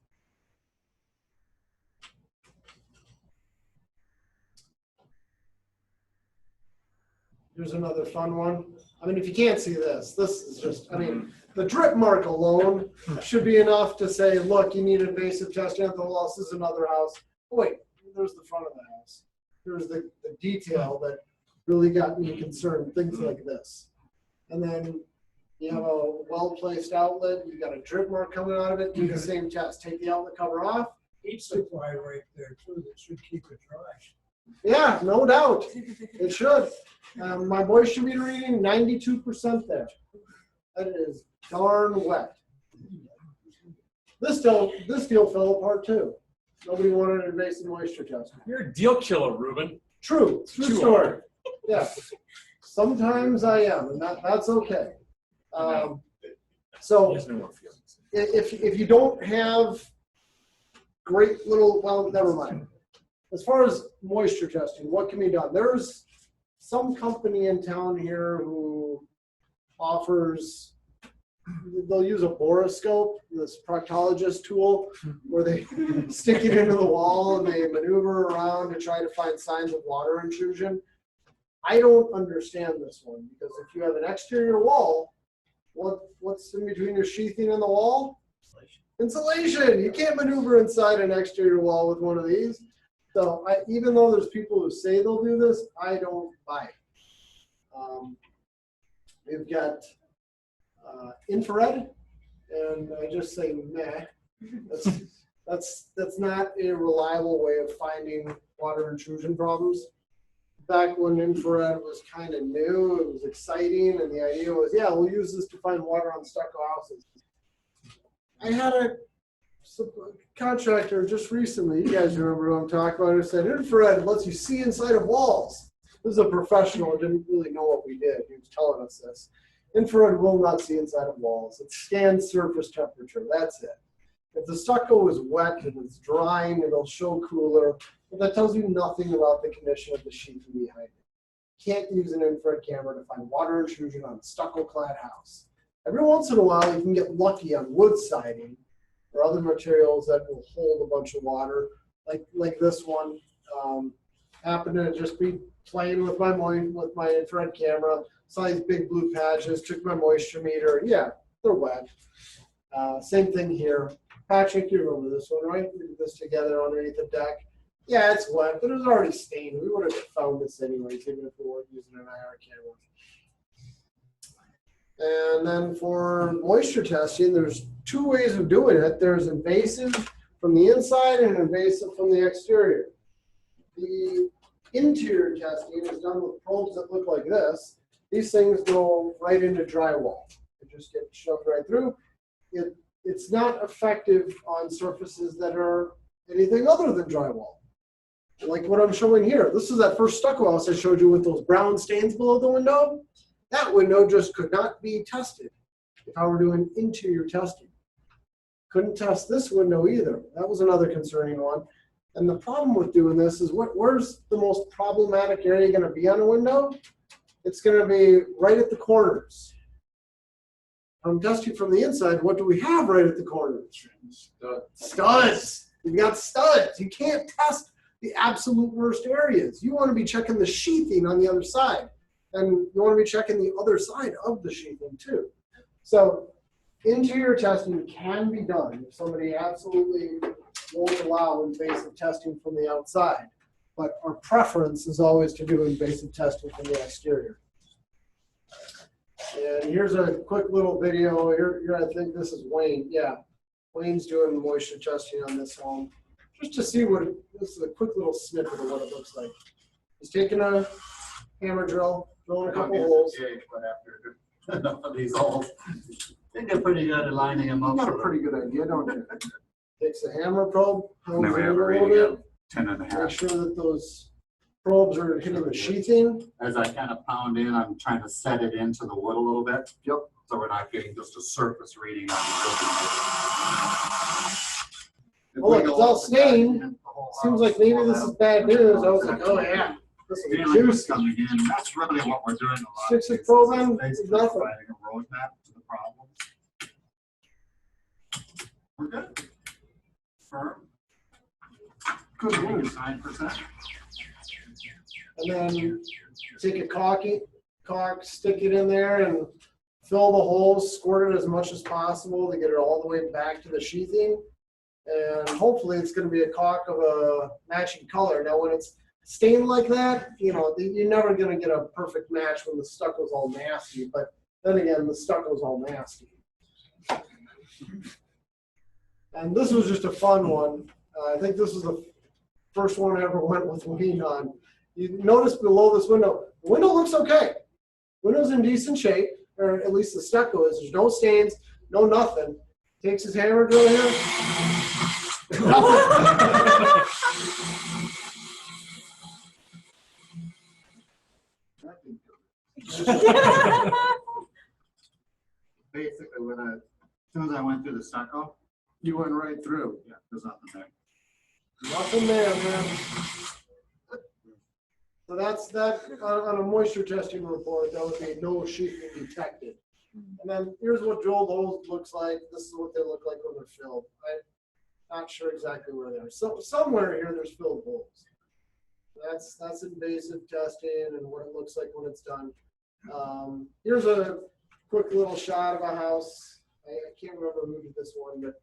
Here's another fun one. I mean, if you can't see this, this is just, I mean, the drip mark alone should be enough to say, look, you need invasive testing at the wall. This is another house. Oh, wait, there's the front of the house. Here's the detail that really got me concerned, things like this. And then you have a well-placed outlet. You've got a drip mark coming out of it. Do the same test. Take the outlet cover off. Heat supply right there too, that should keep it dry. Yeah, no doubt. It should. My moisture meter reading, 92% there. That is darn wet. This deal fell apart too. Nobody wanted an invasive moisture test. You're a deal killer, Reuben. True True story. Yeah. Sometimes I am, and that's okay. So He has no more feelings. if you don't have great little, well, never mind. As far as moisture testing, what can be done? There's some company in town here who offers, they'll use a boroscope, this proctologist tool, where they stick it into the wall and they maneuver around to try to find signs of water intrusion. I don't understand this one, because if you have an exterior wall, what's in between your sheathing and the wall? Insulation. You can't maneuver inside an exterior wall with one of these. So even though there's people who say they'll do this, I don't buy it. We've got infrared, and I just say meh. That's not a reliable way of finding water intrusion problems. Back when infrared was kind of new, it was exciting, and the idea was, yeah, we'll use this to find water on stucco houses. I had a contractor just recently, you guys remember who I'm talking about, who said infrared lets you see inside of walls. This is a professional who didn't really know what we did. He was telling us this. Infrared will not see inside of walls. It scans surface temperature. That's it. If the stucco is wet and it's drying, it'll show cooler. But that tells you nothing about the condition of the sheathing behind it. You can't use an infrared camera to find water intrusion on a stucco-clad house. Every once in a while, you can get lucky on wood siding or other materials that will hold a bunch of water, like this one. Happened to just be playing with my infrared camera, saw these big blue patches, took my moisture meter. Yeah, they're wet. Same thing here. Patrick, you remember this one, right? We did this together underneath the deck. Yeah, it's wet, but it was already stained. We would have found this anyways, even if we weren't using an IR camera. And then for moisture testing, there's two ways of doing it. There's invasive from the inside and invasive from the exterior. The interior testing is done with probes that look like this. These things go right into drywall. They just get shoved right through. It's not effective on surfaces that are anything other than drywall. Like what I'm showing here. This is that first stucco house I showed you with those brown stains below the window. That window just could not be tested if I were doing interior testing. Couldn't test this window either. That was another concerning one. And the problem with doing this is where's the most problematic area going to be on a window? It's going to be right at the corners. I'm testing from the inside. What do we have right at the corner? Studs. You've got studs. You can't test the absolute worst areas. You want to be checking the sheathing on the other side. And you want to be checking the other side of the sheathing too. So interior testing can be done if somebody absolutely won't allow invasive testing from the outside. But our preference is always to do invasive testing from the exterior. And here's a quick little video. Here I think this is Wayne. Yeah, Wayne's doing moisture testing on this home. Just to see what, this is a quick little snippet of what it looks like. He's taking a hammer drill, drilling a couple holes. These holes. I think they're pretty good at lining them up. Got a pretty good idea, don't you? Takes a hammer probe, pounds Then we it have in a a little reading bit, of 10 and a make half. sure that those probes are hitting the sheathing. As I kind of pound in, I'm trying to set it into the wood a little bit. Yep. So we're not getting just a surface reading on the building. Oh, look, it's all stained. Seems like maybe this is bad news. I was like, oh yeah, this will be juicy. Coming in, that's really what we're doing a lot. Sticks it probe in, Basically nothing. providing a roadmap to the problems. We're good. Firm. Good news, 9%. And then take a caulk, stick it in there and fill the holes, squirt it as much as possible to get it all the way back to the sheathing. And hopefully it's going to be a caulk of a matching color. Now when it's stained like that, you know, you're never going to get a perfect match when the stucco's all nasty. But then again, the stucco's all nasty. And this was just a fun one. I think this was the first one I ever went with Wayne on. You notice below this window, the window looks okay. Window's in decent shape, or at least the stucco is. There's no stains, no nothing. Takes his hammer drill here. Basically, as soon as I went through the stucco, You went right through. yeah, there's nothing there. Nothing there, man. So that's that on a moisture testing report. That would be no sheathing detected. And then here's what drilled holes looks like. This is what they look like when they're filled. I'm not sure exactly where they are. So somewhere here there's filled holes. That's invasive testing and what it looks like when it's done. Here's a quick little shot of a house. I can't remember who did this one, but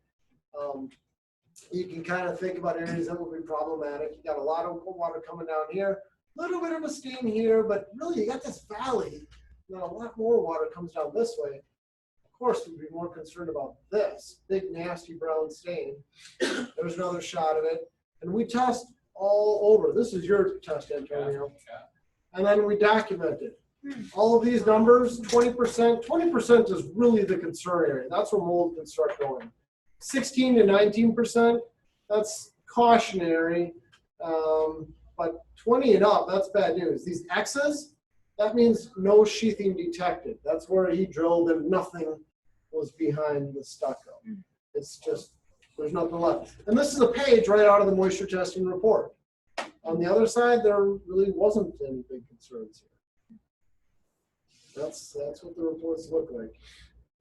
you can kind of think about areas that will be problematic. You got a lot of water coming down here, a little bit of a stain here, but really you got this valley. Then a lot more water comes down this way. Of course, we'd be more concerned about this big, nasty brown stain. There's another shot of it. And we test all over. This is your test, Antonio. And then we document it. All of these numbers, 20%. 20% is really the concern area. That's where mold can start going. 16 to 19%, that's cautionary. But 20 and up, that's bad news. These X's, that means no sheathing detected. That's where he drilled and nothing was behind the stucco. It's just, there's nothing left. And this is a page right out of the moisture testing report. On the other side, there really wasn't any big concerns here. That's what the reports look like.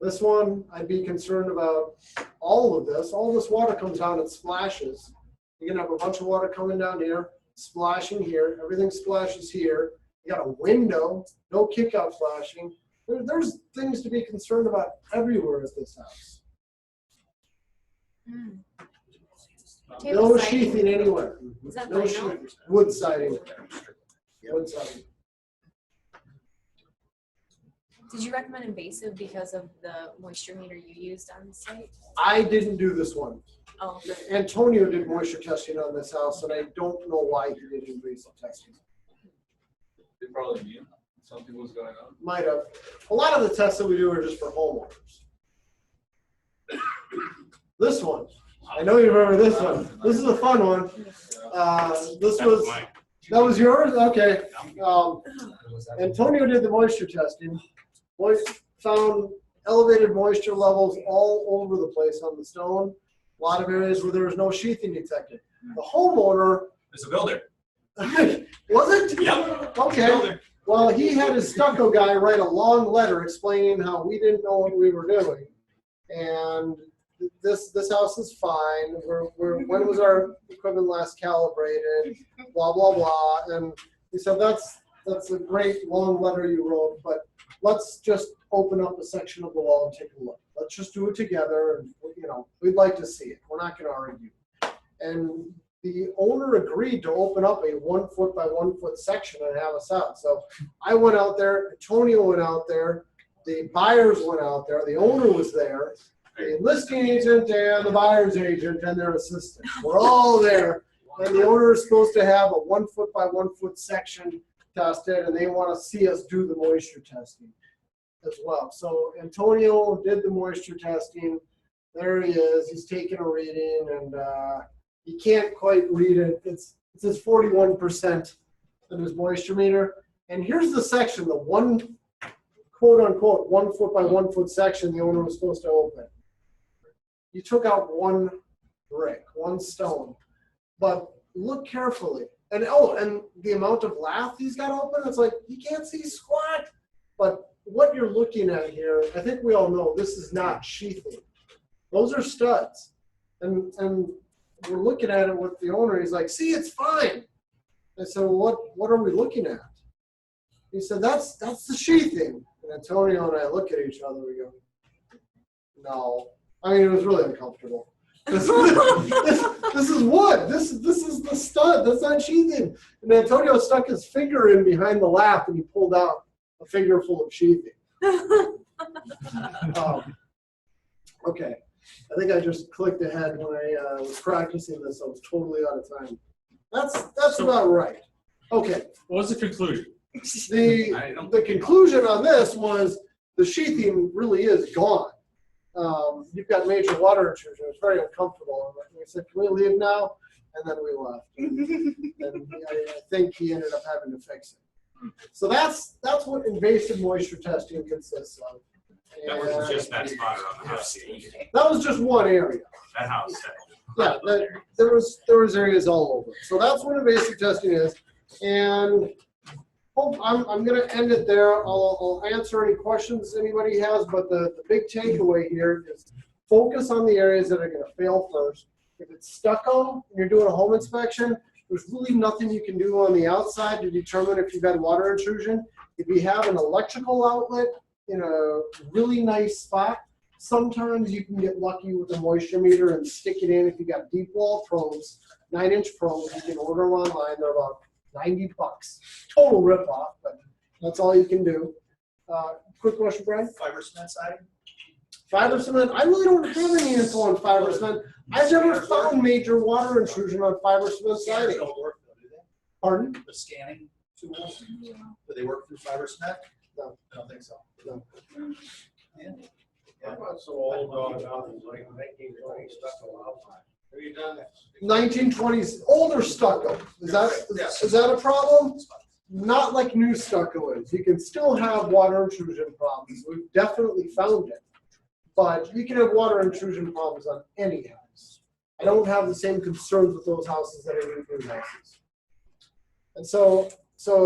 This one, I'd be concerned about all of this. All this water comes down and splashes. You're gonna have a bunch of water coming down here, splashing here. Everything splashes here. You got a window, no kick-out flashing. There's things to be concerned about everywhere at this house. No sheathing anywhere. Is that No vinyl? sheathing. Wood siding. Wood siding. Did you recommend invasive because of the moisture meter you used on the site? I didn't do this one. Oh, Antonio did moisture testing on this house, and I don't know why he did invasive testing. They probably knew something was going on. Might have. A lot of the tests that we do are just for homeowners. This one. I know you remember this one. This is a fun one. That was yours? Okay. Antonio did the moisture testing. Found elevated moisture levels all over the place on the stone. A lot of areas where there was no sheathing detected. The homeowner. It's a builder. Was it? Yep. Okay. Well, he had his stucco guy write a long letter explaining how we didn't know what we were doing. And this house is fine. When was our equipment last calibrated? Blah, blah, blah. And he said, that's a great long letter you wrote, but let's just open up a section of the wall and take a look. Let's just do it together. And, we'd like to see it. We're not going to argue. And the owner agreed to open up a 1 foot by 1 foot section and have us out. So I went out there, Antonio went out there, the buyers went out there, the owner was there, the listing agent and the buyer's agent and their assistant. We're all there. And the owner is supposed to have a 1 foot by 1 foot section tested, and they want to see us do the moisture testing as well. So Antonio did the moisture testing. There he is. He's taking a reading, and he can't quite read it. It says 41% of his moisture meter. And here's the section, the one, quote unquote, 1 foot by 1 foot section the owner was supposed to open. You took out one brick, one stone. But look carefully. And and the amount of lath he's got open, it's like you can't see squat. But what you're looking at here, I think we all know this is not sheathing. Those are studs. And we're looking at it with the owner. He's like, see, it's fine. I said, well, what are we looking at? He said, that's the sheathing. And Antonio and I look at each other. We go, no. I mean, it was really uncomfortable. This is wood. This is the stud. That's not sheathing. And Antonio stuck his finger in behind the lath and he pulled out a finger full of sheathing. Okay. I think I just clicked ahead when I was practicing this. I was totally out of time. That's about right. Okay. What was the conclusion? The conclusion on this was the sheathing really is gone. You've got major water intrusion. It's very uncomfortable. And we said, can we leave now? And then we left. And I think he ended up having to fix it. So that's what invasive moisture testing consists of. That wasn't just that spot around the house. That was just one area. That house. Yeah, there was areas all over. So that's what invasive testing is. And I'm going to end it there. I'll answer any questions anybody has, but the big takeaway here is focus on the areas that are going to fail first. If it's stucco and you're doing a home inspection, there's really nothing you can do on the outside to determine if you've had water intrusion. If you have an electrical outlet in a really nice spot, sometimes you can get lucky with a moisture meter and stick it in. If you got deep wall probes, 9-inch probes, you can order them online. They're about $90. Total ripoff, but that's all you can do. Quick question, Brian? Fiber cement siding? Fiber cement, I really don't have any info on fiber cement. I've never found major water intrusion on fiber cement Scanners siding. don't work though, do they? Pardon? The scanning tools, do they work through fiber cement? No. I don't think so. No. Yeah. I'm not so old on houses like 1920 stucco outside. Have you done this? 1920s, older stucco. Is that a problem? Not like new stucco is. You can still have water intrusion problems. We've definitely found it. But you can have water intrusion problems on any house. I don't have the same concerns with those houses that I do with new houses. And so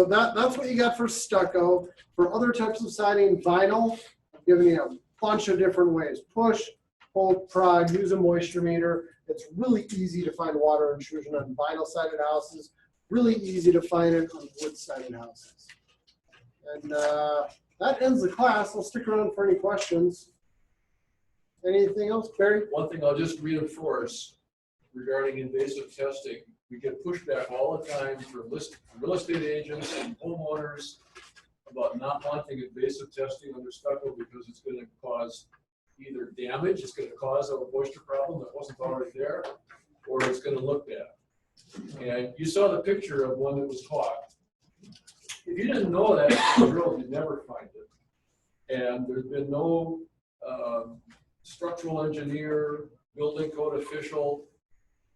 that's what you got for stucco. For other types of siding, vinyl, I'm giving you a bunch of different ways. Push, pull, prod, use a moisture meter. It's really easy to find water intrusion on vinyl-sided houses. Really easy to find it on wood-sided houses. And that ends the class. I'll stick around for any questions. Anything else, Barry? One thing I'll just reinforce regarding invasive testing, we get pushback all the time from real estate agents and homeowners about not wanting invasive testing under stucco because it's going to cause either damage, it's going to cause a moisture problem that wasn't already there, or it's going to look bad. And you saw the picture of one that was caught. If you didn't know that in the world, you'd never find it. And there's been no structural engineer, building code official,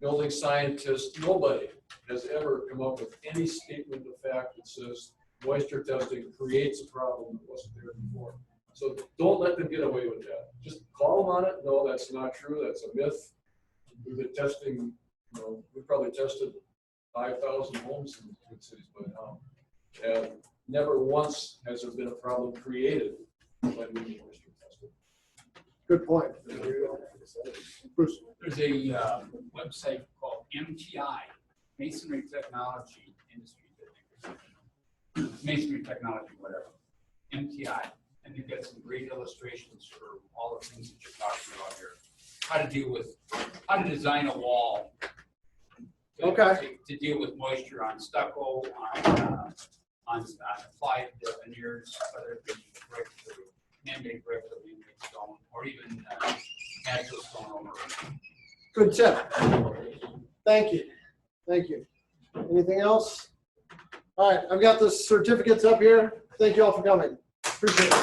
building scientist, nobody has ever come up with any statement of fact that says moisture testing creates a problem that wasn't there before. So don't let them get away with that. Just call them on it. No, that's not true. That's a myth. We've been testing, we've probably tested 5,000 homes in the Twin Cities by now. And never once has there been a problem created by doing moisture testing. Good point. Bruce. There's a website called MTI, Masonry Technology Industry. Masonry Technology, whatever. MTI. And they've got some great illustrations for all the things that you're talking about here. How to design a wall. To deal with moisture on stucco, on applied veneers, whether it be brick, man-made brick, or man-made stone, or even natural stone over. Good tip. Thank you. Thank you. Anything else? All right, I've got the certificates up here. Thank you all for coming. Appreciate it.